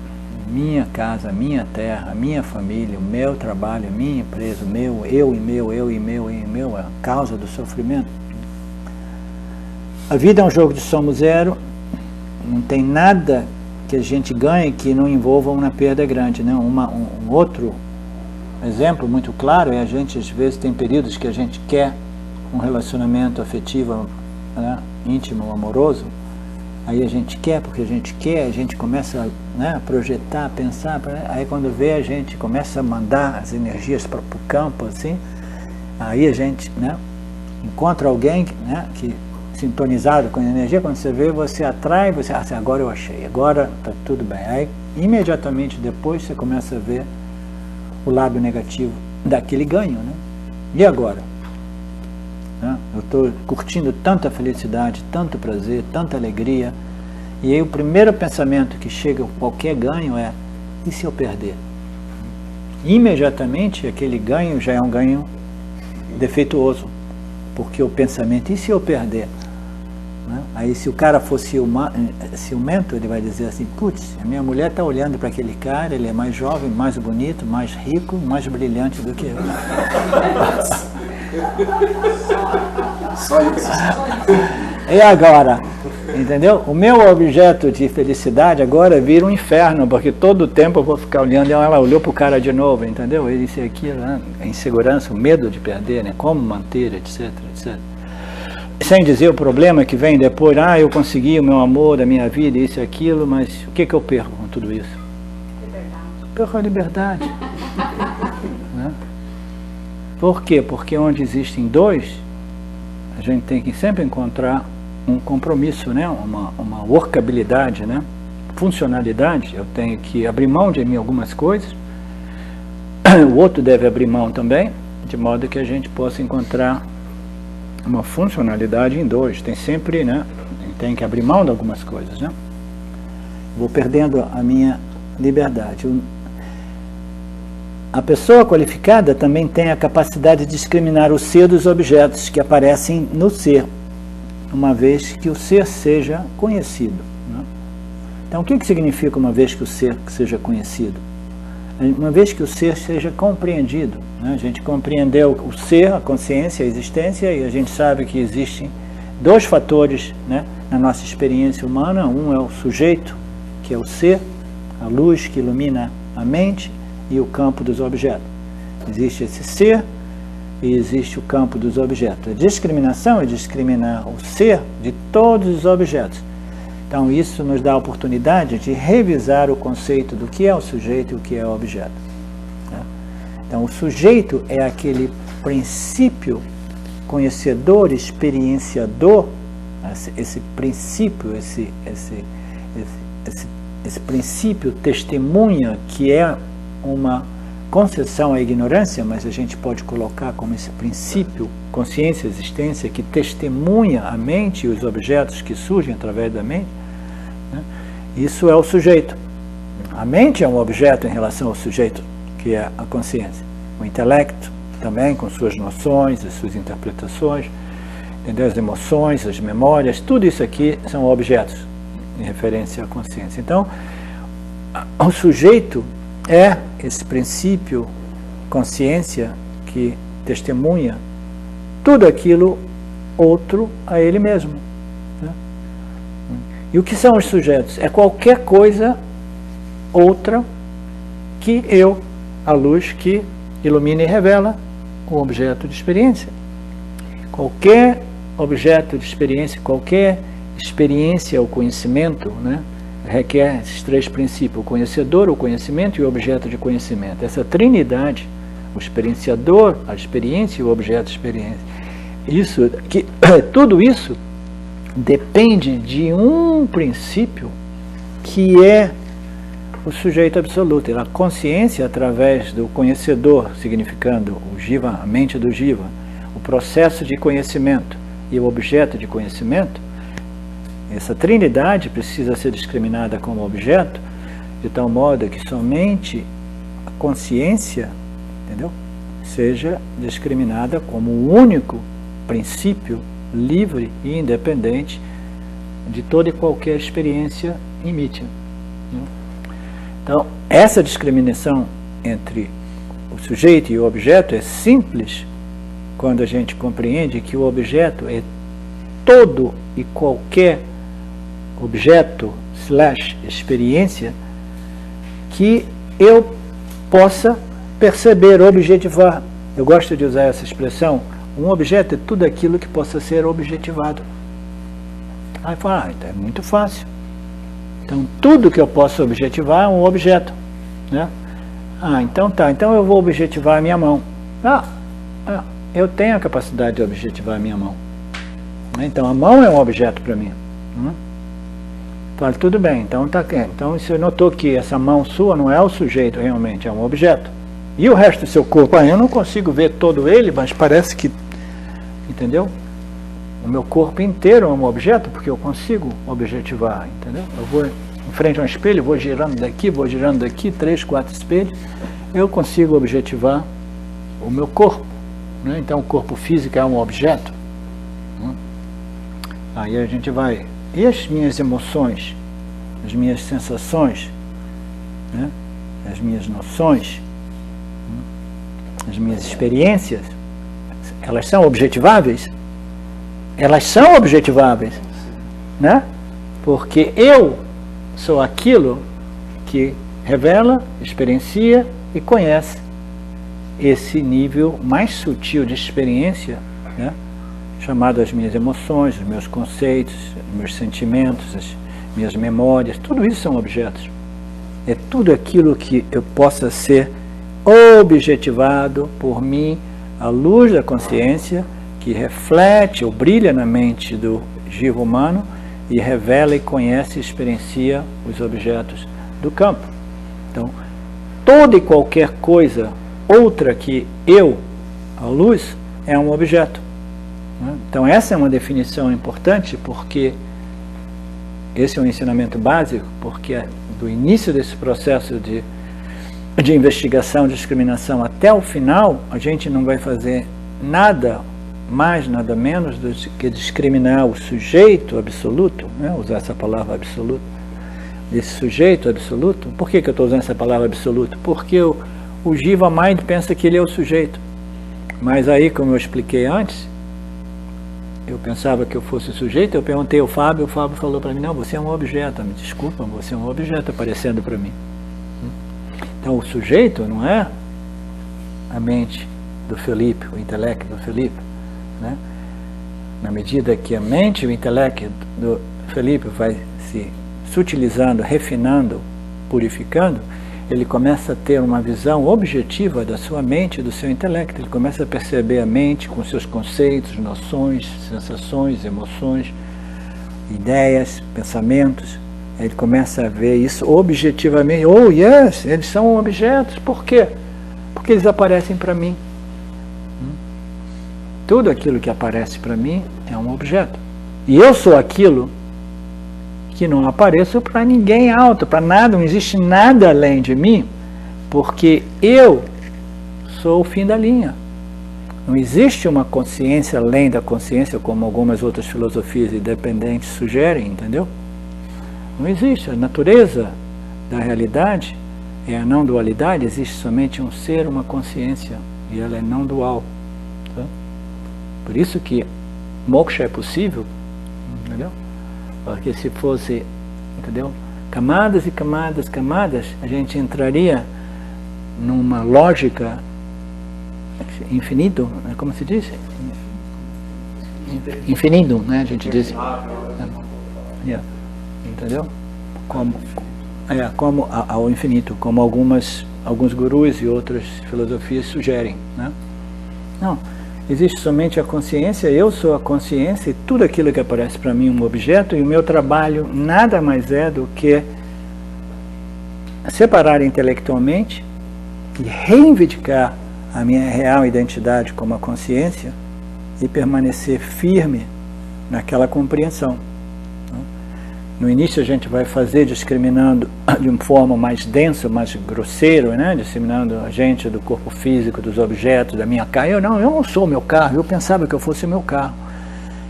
Minha casa, minha terra, minha família, o meu trabalho, minha empresa, eu e meu, é a causa do sofrimento. A vida é um jogo de soma zero, não tem nada que a gente ganhe que não envolva uma perda grande, né? Um outro exemplo muito claro é a gente, às vezes, tem períodos que a gente quer um relacionamento afetivo, né, íntimo, amoroso. Aí a gente quer, porque a gente quer, a gente começa, né, a projetar, a pensar, aí quando vê a gente começa a mandar as energias para o campo, assim, aí a gente, né, encontra alguém, né, que sintonizado com a energia, quando você vê, você atrai, você, assim, agora eu achei, agora está tudo bem. Aí imediatamente depois você começa a ver o lado negativo daquele ganho, né? E agora? Eu estou curtindo tanta felicidade, tanto prazer, tanta alegria, e aí o primeiro pensamento que chega a qualquer ganho é: e se eu perder? Imediatamente aquele ganho já é um ganho defeituoso, porque o pensamento: e se eu perder? Aí se o cara for ciumento, ele vai dizer assim: putz, a minha mulher está olhando para aquele cara, ele é mais jovem, mais bonito, mais rico, mais brilhante do que eu. Só isso. E agora, entendeu? O meu objeto de felicidade agora vira um inferno, porque todo o tempo eu vou ficar olhando, e ela olhou para o cara de novo, entendeu? Ele disse aquilo, né? A insegurança, o medo de perder, né? Como manter, etc, etc. Sem dizer o problema que vem depois: eu consegui o meu amor da minha vida, isso e aquilo, mas o que eu perco com tudo isso? Liberdade. Perco a liberdade. Né? Por quê? Porque onde existem dois, a gente tem que sempre encontrar um compromisso, né? uma workabilidade, né? Funcionalidade. Eu tenho que abrir mão de mim algumas coisas, o outro deve abrir mão também, de modo que a gente possa encontrar uma funcionalidade em dois. Tem sempre, né? Tem que abrir mão de algumas coisas, né? Vou perdendo a minha liberdade. A pessoa qualificada também tem a capacidade de discriminar o ser dos objetos que aparecem no ser, uma vez que o ser seja conhecido, né? Então, o que significa uma vez que o ser seja conhecido? Uma vez que o ser seja compreendido, né? A gente compreendeu o ser, a consciência, a existência, e a gente sabe que existem dois fatores, né, na nossa experiência humana. Um é o sujeito, que é o ser, a luz que ilumina a mente, e o campo dos objetos. Existe esse ser e existe o campo dos objetos. A discriminação é discriminar o ser de todos os objetos. Então isso nos dá a oportunidade de revisar o conceito do que é o sujeito e o que é o objeto. Então o sujeito é aquele princípio conhecedor, experienciador, esse princípio, esse princípio testemunha, que é uma concessão à ignorância, mas a gente pode colocar como esse princípio, consciência, existência, que testemunha a mente e os objetos que surgem através da mente, né? Isso é o sujeito. A mente é um objeto em relação ao sujeito, que é a consciência. O intelecto também, com suas noções, as suas interpretações, entendeu? As emoções, as memórias, tudo isso aqui são objetos em referência à consciência. Então, o sujeito é esse princípio, consciência, que testemunha tudo aquilo outro a ele mesmo, né? E o que são os sujeitos? É qualquer coisa outra que eu, a luz que ilumina e revela o objeto de experiência. Qualquer objeto de experiência, qualquer experiência ou conhecimento, né, requer esses três princípios: o conhecedor, o conhecimento e o objeto de conhecimento. Essa trinidade, o experienciador, a experiência e o objeto de experiência. Tudo isso depende de um princípio que é o sujeito absoluto. A consciência, através do conhecedor, significando o jiva, a mente do jiva, o processo de conhecimento, e o objeto de conhecimento, essa trindade precisa ser discriminada como objeto, de tal modo que somente a consciência, entendeu, seja discriminada como o único princípio livre e independente de toda e qualquer experiência imítida. Então, essa discriminação entre o sujeito e o objeto é simples quando a gente compreende que o objeto é todo e qualquer objeto / experiência que eu possa perceber, objetivar. Eu gosto de usar essa expressão. Um objeto é tudo aquilo que possa ser objetivado. Aí fala, então é muito fácil. Então, tudo que eu posso objetivar é um objeto, né? Então tá, então eu vou objetivar a minha mão. Eu tenho a capacidade de objetivar a minha mão. Então, a mão é um objeto para mim. Fala, tudo bem, então tá aqui. Então, você notou que essa mão sua não é o sujeito realmente, é um objeto. E o resto do seu corpo? Eu não consigo ver todo ele, mas parece que, entendeu? O meu corpo inteiro é um objeto, porque eu consigo objetivar, entendeu? Eu vou em frente a um espelho, vou girando daqui, 3, 4 espelhos, eu consigo objetivar o meu corpo, né? Então o corpo físico é um objeto. Aí a gente vai... E as minhas emoções, as minhas sensações, né? As minhas noções, as minhas experiências, elas são objetiváveis? Elas são objetiváveis, né? Porque eu sou aquilo que revela, experiencia e conhece esse nível mais sutil de experiência, né? Chamado as minhas emoções, os meus conceitos, os meus sentimentos, as minhas memórias, tudo isso são objetos. É tudo aquilo que eu possa ser objetivado por mim à luz da consciência, que reflete ou brilha na mente do jiva humano e revela e conhece e experiencia os objetos do campo. Então, toda e qualquer coisa outra que eu, a luz, é um objeto. Então, essa é uma definição importante, porque esse é um ensinamento básico, porque do início desse processo de investigação, de discriminação até o final, a gente não vai fazer nada mais, nada menos do que discriminar o sujeito absoluto, né? Usar essa palavra absoluto, esse sujeito absoluto. Por que eu estou usando essa palavra absoluto? Porque o Jiva Mind pensa que ele é o sujeito, mas aí, como eu expliquei antes, eu pensava que eu fosse o sujeito, eu perguntei ao Fábio, o Fábio falou para mim, não, você é um objeto, me desculpa, você é um objeto aparecendo para mim. Então, o sujeito não é a mente do Felipe, o intelecto do Felipe, né? Na medida que a mente e o intelecto do Felipe vai se sutilizando, refinando, purificando, ele começa a ter uma visão objetiva da sua mente e do seu intelecto. Ele começa a perceber a mente com seus conceitos, noções, sensações, emoções, ideias, pensamentos. Ele começa a ver isso objetivamente. Oh, yes, eles são objetos. Por quê? Porque eles aparecem para mim. Tudo aquilo que aparece para mim é um objeto. E eu sou aquilo que não apareço para ninguém alto, para nada, não existe nada além de mim, porque eu sou o fim da linha. Não existe uma consciência além da consciência, como algumas outras filosofias independentes sugerem, entendeu? Não existe. A natureza da realidade é a não dualidade, existe somente um ser, uma consciência, e ela é não dual. Tá? Por isso que moksha é possível, entendeu? Porque se fosse, entendeu? Camadas e camadas, camadas, a gente entraria numa lógica infinito, como se diz? Infinito, né? A gente diz. Entendeu? Como ao infinito, como alguns gurus e outras filosofias sugerem, né? Não. Existe somente a consciência, eu sou a consciência e tudo aquilo que aparece para mim é um objeto, e o meu trabalho nada mais é do que separar intelectualmente e reivindicar a minha real identidade como a consciência e permanecer firme naquela compreensão. No início a gente vai fazer discriminando de uma forma mais densa, mais grosseira, né? Discriminando a gente do corpo físico, dos objetos, da minha carro. Eu não sou o meu carro, eu pensava que eu fosse o meu carro.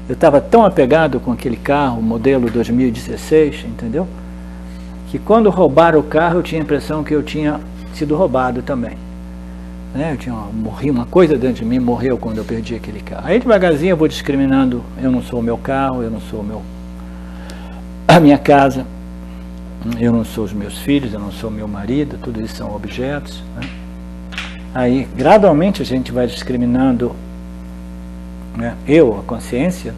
Eu estava tão apegado com aquele carro, modelo 2016, entendeu? Que quando roubaram o carro eu tinha a impressão que eu tinha sido roubado também. Né? Morri, uma coisa dentro de mim morreu quando eu perdi aquele carro. Aí devagarzinho eu vou discriminando, eu não sou o meu carro, eu não sou a minha casa, eu não sou os meus filhos, eu não sou o meu marido, tudo isso são objetos. Né? Aí gradualmente a gente vai discriminando, né? Eu, a consciência,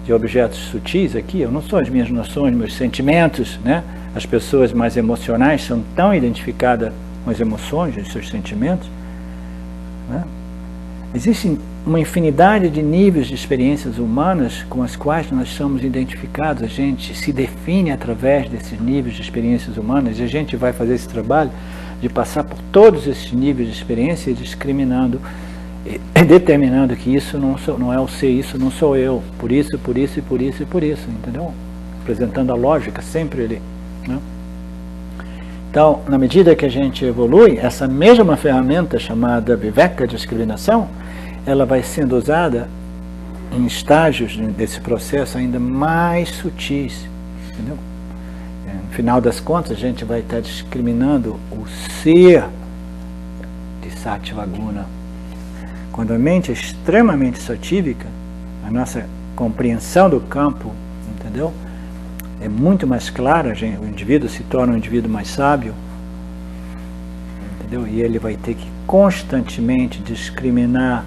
de objetos sutis aqui, eu não sou as minhas noções, meus sentimentos, né? As pessoas mais emocionais são tão identificadas com as emoções, os seus sentimentos. Né? Existe uma infinidade de níveis de experiências humanas com as quais nós somos identificados. A gente se define através desses níveis de experiências humanas e a gente vai fazer esse trabalho de passar por todos esses níveis de experiência e discriminando, determinando que isso não é o ser, isso não sou eu, por isso, por isso e por isso e por isso, entendeu? Apresentando a lógica sempre ali. Né? Então, na medida que a gente evolui, essa mesma ferramenta chamada Viveka, discriminação, ela vai sendo usada em estágios desse processo ainda mais sutis, entendeu? No final das contas, a gente vai estar discriminando o ser de Sattva Guna. Quando a mente é extremamente satívica, a nossa compreensão do campo, entendeu? É muito mais clara, o indivíduo se torna um indivíduo mais sábio, entendeu? E ele vai ter que constantemente discriminar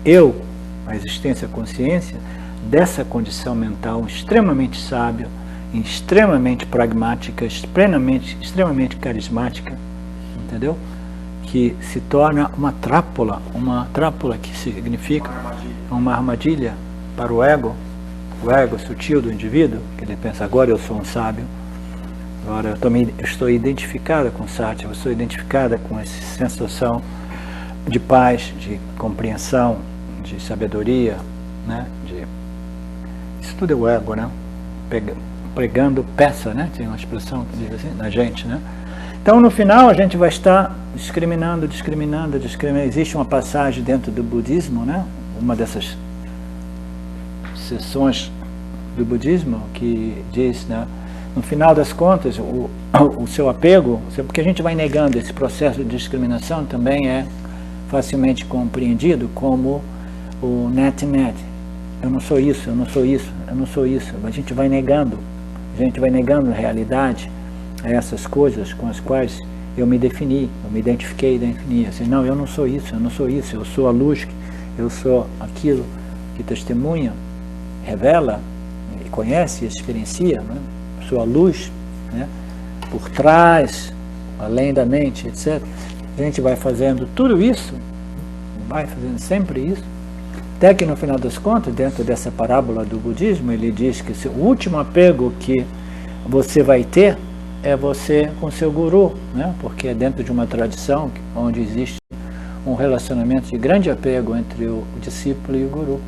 eu, a existência, a consciência, dessa condição mental extremamente sábia, extremamente pragmática, extremamente carismática, entendeu? Que se torna uma trápula que significa uma armadilha para o ego sutil do indivíduo, que ele pensa, agora eu sou um sábio, agora eu estou identificada com Sattva, eu estou identificada com essa sensação de paz, de compreensão, de sabedoria, né? Isso tudo é o ego, né? Pregando peça, né? Tem uma expressão que diz assim, na gente, né? Então, no final, a gente vai estar discriminando. Existe uma passagem dentro do budismo, né? Uma dessas seções do budismo que diz, né? No final das contas, o seu apego, porque a gente vai negando, esse processo de discriminação também é facilmente compreendido como o net. Eu não sou isso, eu não sou isso, eu não sou isso. A gente vai negando a realidade, a essas coisas com as quais eu me identifiquei. Assim, não, eu não sou isso, eu sou a luz, eu sou aquilo que testemunha, revela, e conhece, experiencia, né? Sou a luz, né? Por trás, além da mente, etc. A gente vai fazendo tudo isso, vai fazendo sempre isso, até que no final das contas, dentro dessa parábola do budismo, ele diz que o último apego que você vai ter é você com seu guru, né? Porque é dentro de uma tradição onde existe um relacionamento de grande apego entre o discípulo e o guru.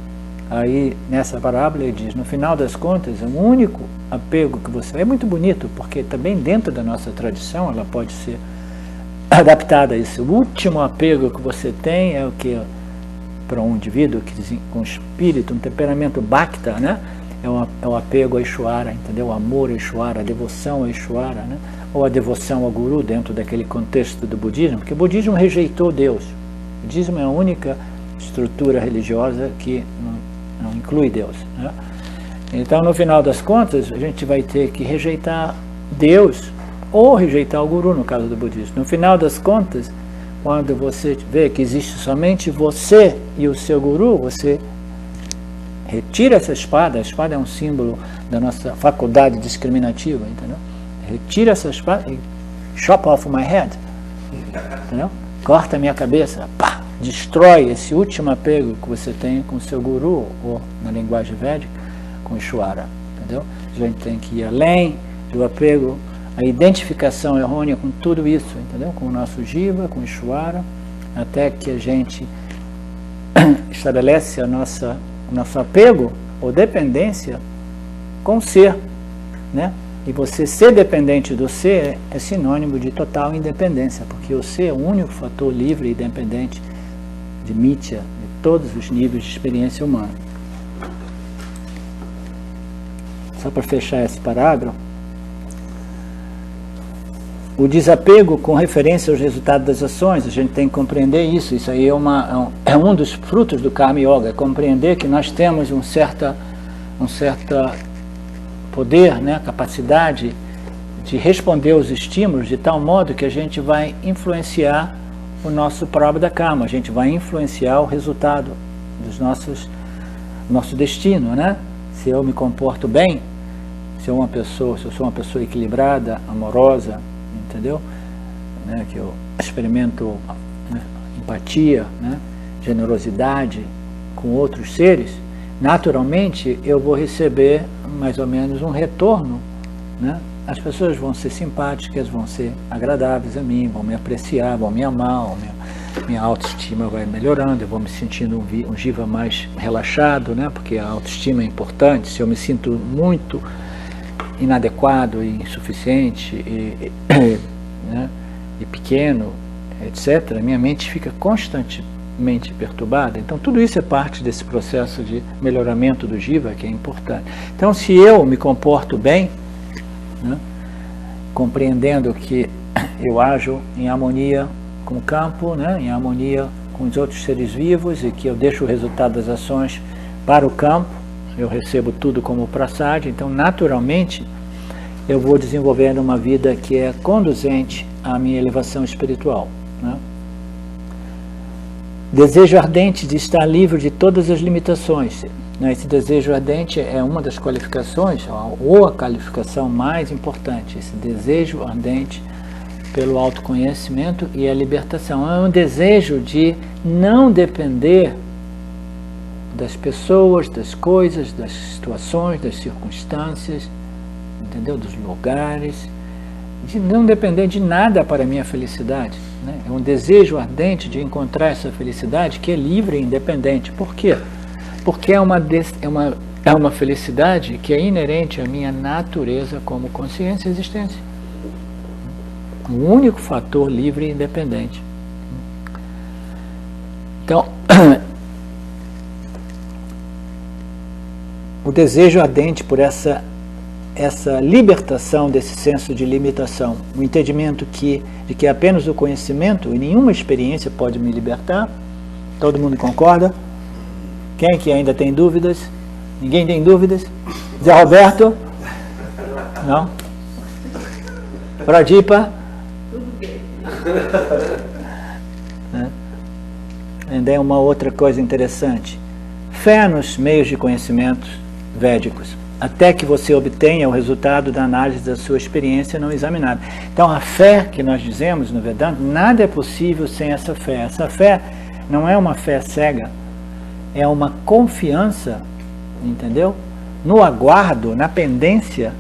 Aí, nessa parábola, ele diz, no final das contas, o único apego que você... É muito bonito, porque também dentro da nossa tradição, ela pode ser adaptada a isso. O último apego que você tem é o que, para um indivíduo com espírito, um temperamento bhakta, né? É o apego a Ishvara, entendeu? O amor a Ishvara, a devoção a Ishvara, né? Ou a devoção ao guru dentro daquele contexto do budismo, porque o budismo rejeitou Deus. O budismo é a única estrutura religiosa que não inclui Deus, né? Então, no final das contas, a gente vai ter que rejeitar Deus ou rejeitar o guru, no caso do budismo. No final das contas, quando você vê que existe somente você e o seu guru, você retira essa espada. A espada é um símbolo da nossa faculdade discriminativa, entendeu? Retira essa espada e chop off my head, entendeu? Corta a minha cabeça, pá, destrói esse último apego que você tem com o seu guru, ou na linguagem védica, com Ishvara, entendeu? A gente tem que ir além do apego, a identificação errônea com tudo isso, entendeu? Com o nosso Jiva, com Ishvara, até que a gente estabelece o nosso apego ou dependência com ser, né? E você ser dependente do ser é sinônimo de total independência, porque o ser é o único fator livre e independente de Mitya, de todos os níveis de experiência humana. Só para fechar esse parágrafo, o desapego com referência aos resultados das ações, a gente tem que compreender isso. Isso aí é um dos frutos do Karma Yoga, é compreender que nós temos um certo poder, né, capacidade de responder aos estímulos de tal modo que a gente vai influenciar o nosso próprio karma, a gente vai influenciar o resultado dos nosso destino, né? Se eu me comporto bem, se eu sou uma pessoa equilibrada, amorosa, entendeu? Né, que eu experimento, né, empatia, né, generosidade com outros seres, naturalmente eu vou receber mais ou menos um retorno, né? As pessoas vão ser simpáticas, vão ser agradáveis a mim, vão me apreciar, vão me amar, minha autoestima vai melhorando, eu vou me sentindo um jiva mais relaxado, né? Porque a autoestima é importante. Se eu me sinto muito inadequado e insuficiente né, e pequeno, etc., minha mente fica constantemente perturbada. Então tudo isso é parte desse processo de melhoramento do jiva, que é importante. Então, se eu me comporto bem, né, compreendendo que eu ajo em harmonia com o campo, né, em harmonia com os outros seres vivos, e que eu deixo o resultado das ações para o campo, eu recebo tudo como prasad, então naturalmente eu vou desenvolvendo uma vida que é conduzente à minha elevação espiritual, né? Desejo ardente de estar livre de todas as limitações, né? Esse desejo ardente é uma das qualificações, ou a qualificação mais importante, esse desejo ardente pelo autoconhecimento e a libertação. É um desejo de não depender das pessoas, das coisas, das situações, das circunstâncias, entendeu? Dos lugares, de não depender de nada para a minha felicidade, né? É um desejo ardente de encontrar essa felicidade que é livre e independente. Por quê? Porque é uma felicidade que é inerente à minha natureza como consciência e existência. O único fator livre e independente. Então, o desejo ardente por essa libertação desse senso de limitação, o entendimento de que apenas o conhecimento e nenhuma experiência pode me libertar. Todo mundo concorda? Quem que ainda tem dúvidas? Ninguém tem dúvidas? Zé Roberto? Não? Pradipa? Ainda uma outra coisa interessante. Fé nos meios de conhecimentos védicos, até que você obtenha o resultado da análise da sua experiência não examinada. Então, a fé que nós dizemos no Vedanta, nada é possível sem essa fé. Essa fé não é uma fé cega, é uma confiança, entendeu? No aguardo, na pendência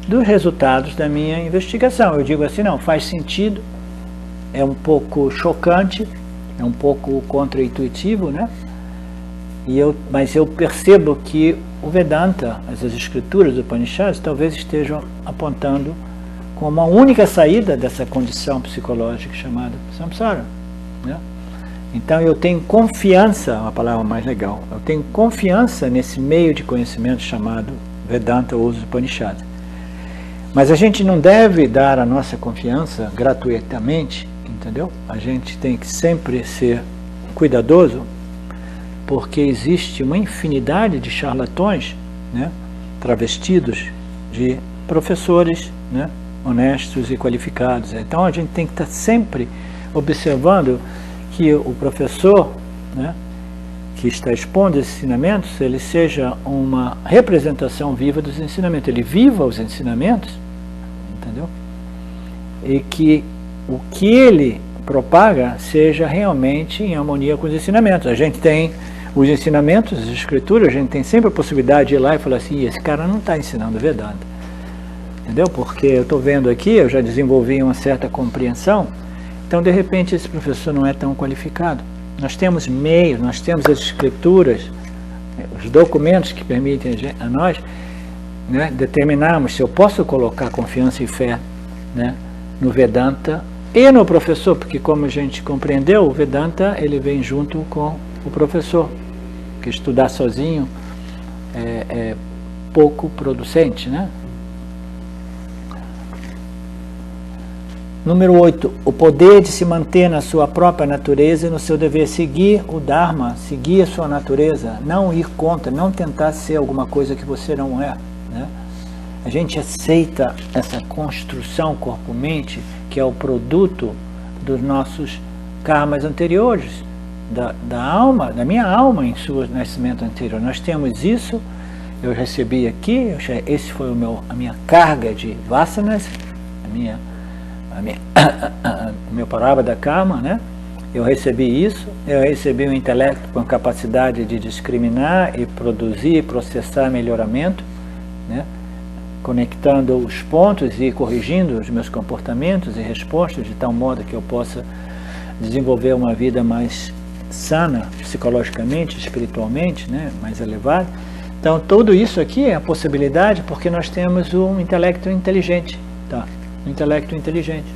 dos resultados da minha investigação. Eu digo assim, não, faz sentido, é um pouco chocante, é um pouco contra-intuitivo, né? Mas eu percebo que o Vedanta, as escrituras do Upanishads, talvez estejam apontando como a única saída dessa condição psicológica chamada samsara, né? Então eu tenho confiança, uma palavra mais legal, eu tenho confiança nesse meio de conhecimento chamado Vedanta ou os Upanishads. Mas a gente não deve dar a nossa confiança gratuitamente, entendeu? A gente tem que sempre ser cuidadoso, porque existe uma infinidade de charlatões, né, travestidos de professores, né, honestos e qualificados. Então a gente tem que estar sempre observando que o professor, né, que está expondo esses ensinamentos, ele seja uma representação viva dos ensinamentos, ele viva os ensinamentos, entendeu? E que o que ele propaga seja realmente em harmonia com os ensinamentos. A gente tem os ensinamentos, as escrituras, a gente tem sempre a possibilidade de ir lá e falar assim, esse cara não está ensinando Vedanta, entendeu? Porque eu estou vendo aqui, eu já desenvolvi uma certa compreensão, então de repente esse professor não é tão qualificado. Nós temos meios, nós temos as escrituras os documentos que permitem a nós, né, determinarmos se eu posso colocar confiança e fé, né, no Vedanta e no professor, porque como a gente compreendeu, o Vedanta ele vem junto com o professor, que estudar sozinho é pouco producente, né? Número 8, o poder de se manter na sua própria natureza e no seu dever, seguir o Dharma, seguir a sua natureza, não ir contra, não tentar ser alguma coisa que você não é, né? A gente aceita essa construção corpo-mente, que é o produto dos nossos karmas anteriores, da alma, da minha alma em seu nascimento anterior. Nós temos isso, eu recebi aqui, esse foi a minha carga de vasanas, o meu parabada karma, né? Eu recebi isso, eu recebi um intelecto com capacidade de discriminar e produzir e processar melhoramento, né? Conectando os pontos e corrigindo os meus comportamentos e respostas de tal modo que eu possa desenvolver uma vida mais sana, psicologicamente, espiritualmente, né? Mais elevada. Então, tudo isso aqui é a possibilidade porque nós temos um intelecto inteligente, tá? Um intelecto inteligente.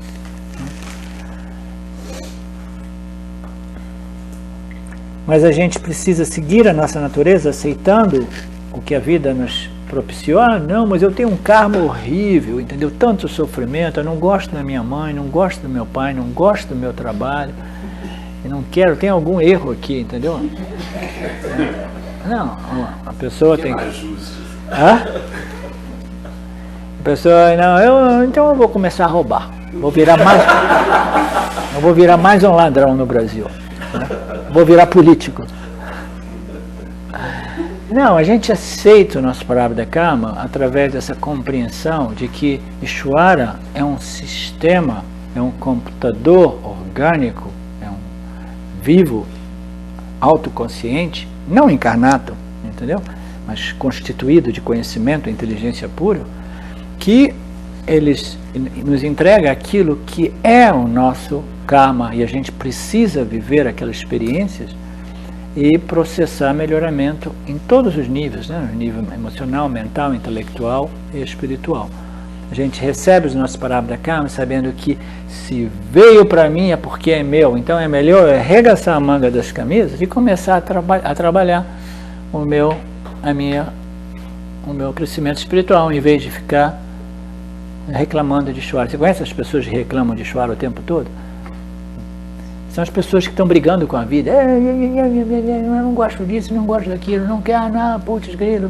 Mas a gente precisa seguir a nossa natureza aceitando o que a vida nos propiciou. Ah, não, mas eu tenho um karma horrível, entendeu? Tanto sofrimento, eu não gosto da minha mãe, não gosto do meu pai, não gosto do meu trabalho, e não quero, tem algum erro aqui, entendeu? Não, a pessoa tem... Hã? A pessoa, não, então eu vou começar a roubar, eu vou virar mais um ladrão no Brasil, né? Vou virar político. Não, a gente aceita o nosso Prarabdha Karma através dessa compreensão de que Ishvara é um sistema, é um computador orgânico, é um vivo, autoconsciente, não encarnado, entendeu? Mas constituído de conhecimento e inteligência pura, que eles nos entrega aquilo que é o nosso karma e a gente precisa viver aquelas experiências e processar melhoramento em todos os níveis, né? No nível emocional, mental, intelectual e espiritual. A gente recebe os nossos Prarabdha Karma sabendo que se veio para mim é porque é meu, então é melhor arregaçar a manga das camisas e começar a trabalhar o meu crescimento espiritual, em vez de ficar reclamando de Ishvara. Você conhece as pessoas que reclamam de Ishvara o tempo todo? São as pessoas que estão brigando com a vida. Eu não gosto disso, não gosto daquilo, não quero, não, putz, grilo,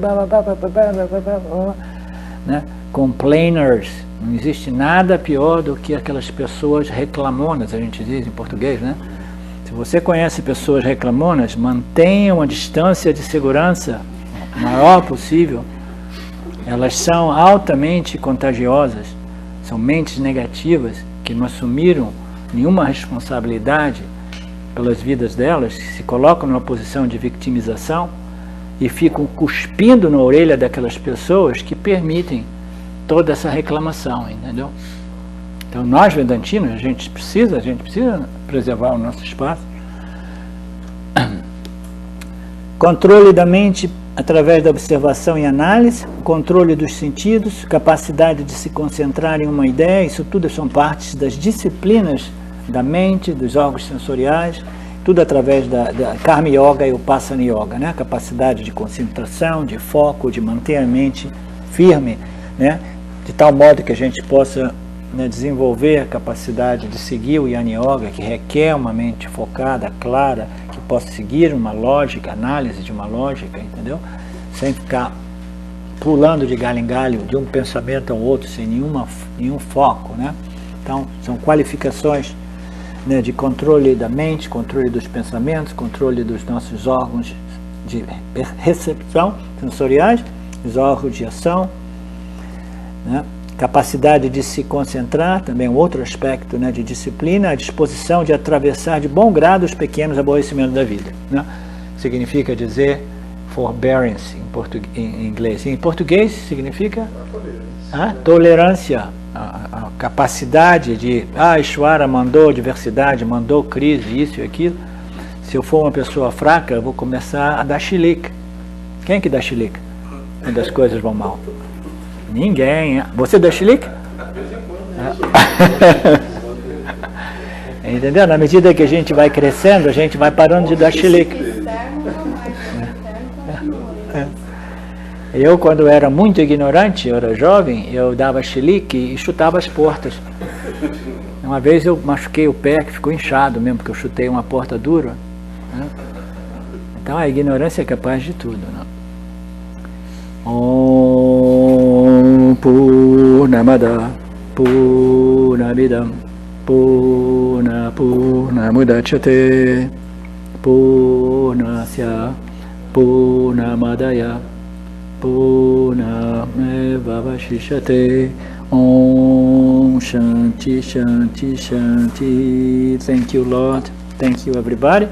né? Complainers. Não existe nada pior do que aquelas pessoas reclamonas, a gente diz em português, né? Se você conhece pessoas reclamonas, mantenha uma distância de segurança maior possível. Elas são altamente contagiosas, são mentes negativas que não assumiram nenhuma responsabilidade pelas vidas delas, se colocam numa posição de vitimização e ficam cuspindo na orelha daquelas pessoas que permitem toda essa reclamação, entendeu? Então nós vedantinos, a gente precisa preservar o nosso espaço. Controle da mente através da observação e análise, controle dos sentidos, capacidade de se concentrar em uma ideia, isso tudo são partes das disciplinas da mente, dos órgãos sensoriais, tudo através da Karma Yoga e Upasana Yoga, né? Capacidade de concentração, de foco, de manter a mente firme, né? De tal modo que a gente possa, né, desenvolver a capacidade de seguir o Jnana Yoga, que requer uma mente focada, clara, que possa seguir uma lógica, análise de uma lógica, entendeu? Sem ficar pulando de galho em galho, de um pensamento ao outro, sem nenhum foco, né? Então, são qualificações, né, de controle da mente, controle dos pensamentos, controle dos nossos órgãos de recepção sensoriais, os órgãos de ação, né? Capacidade de se concentrar, também outro aspecto, né, de disciplina, a disposição de atravessar de bom grado os pequenos aborrecimentos da vida, né? Significa dizer forbearance em inglês. Em português significa tolerância, a capacidade de, Ishvara mandou diversidade, mandou crise, isso e aquilo. Se eu for uma pessoa fraca, eu vou começar a dar chilique, Quem que dá chilique quando as coisas vão mal? Ninguém. Você dá chilique? Entendeu? Na medida que a gente vai crescendo, a gente vai parando de dar chilique. Eu, quando era muito ignorante, eu era jovem, eu dava chilique e chutava as portas. Uma vez eu machuquei o pé, que ficou inchado mesmo, porque eu chutei uma porta dura. Né? Então a ignorância é capaz de tudo. Né? Om Purnamada Purnamidam Purnamudachyate Purnasya Purnamadaya Purnamevavashishyate. Om Shanti Shanti Shanti. Thank you, Lord. Thank you, everybody.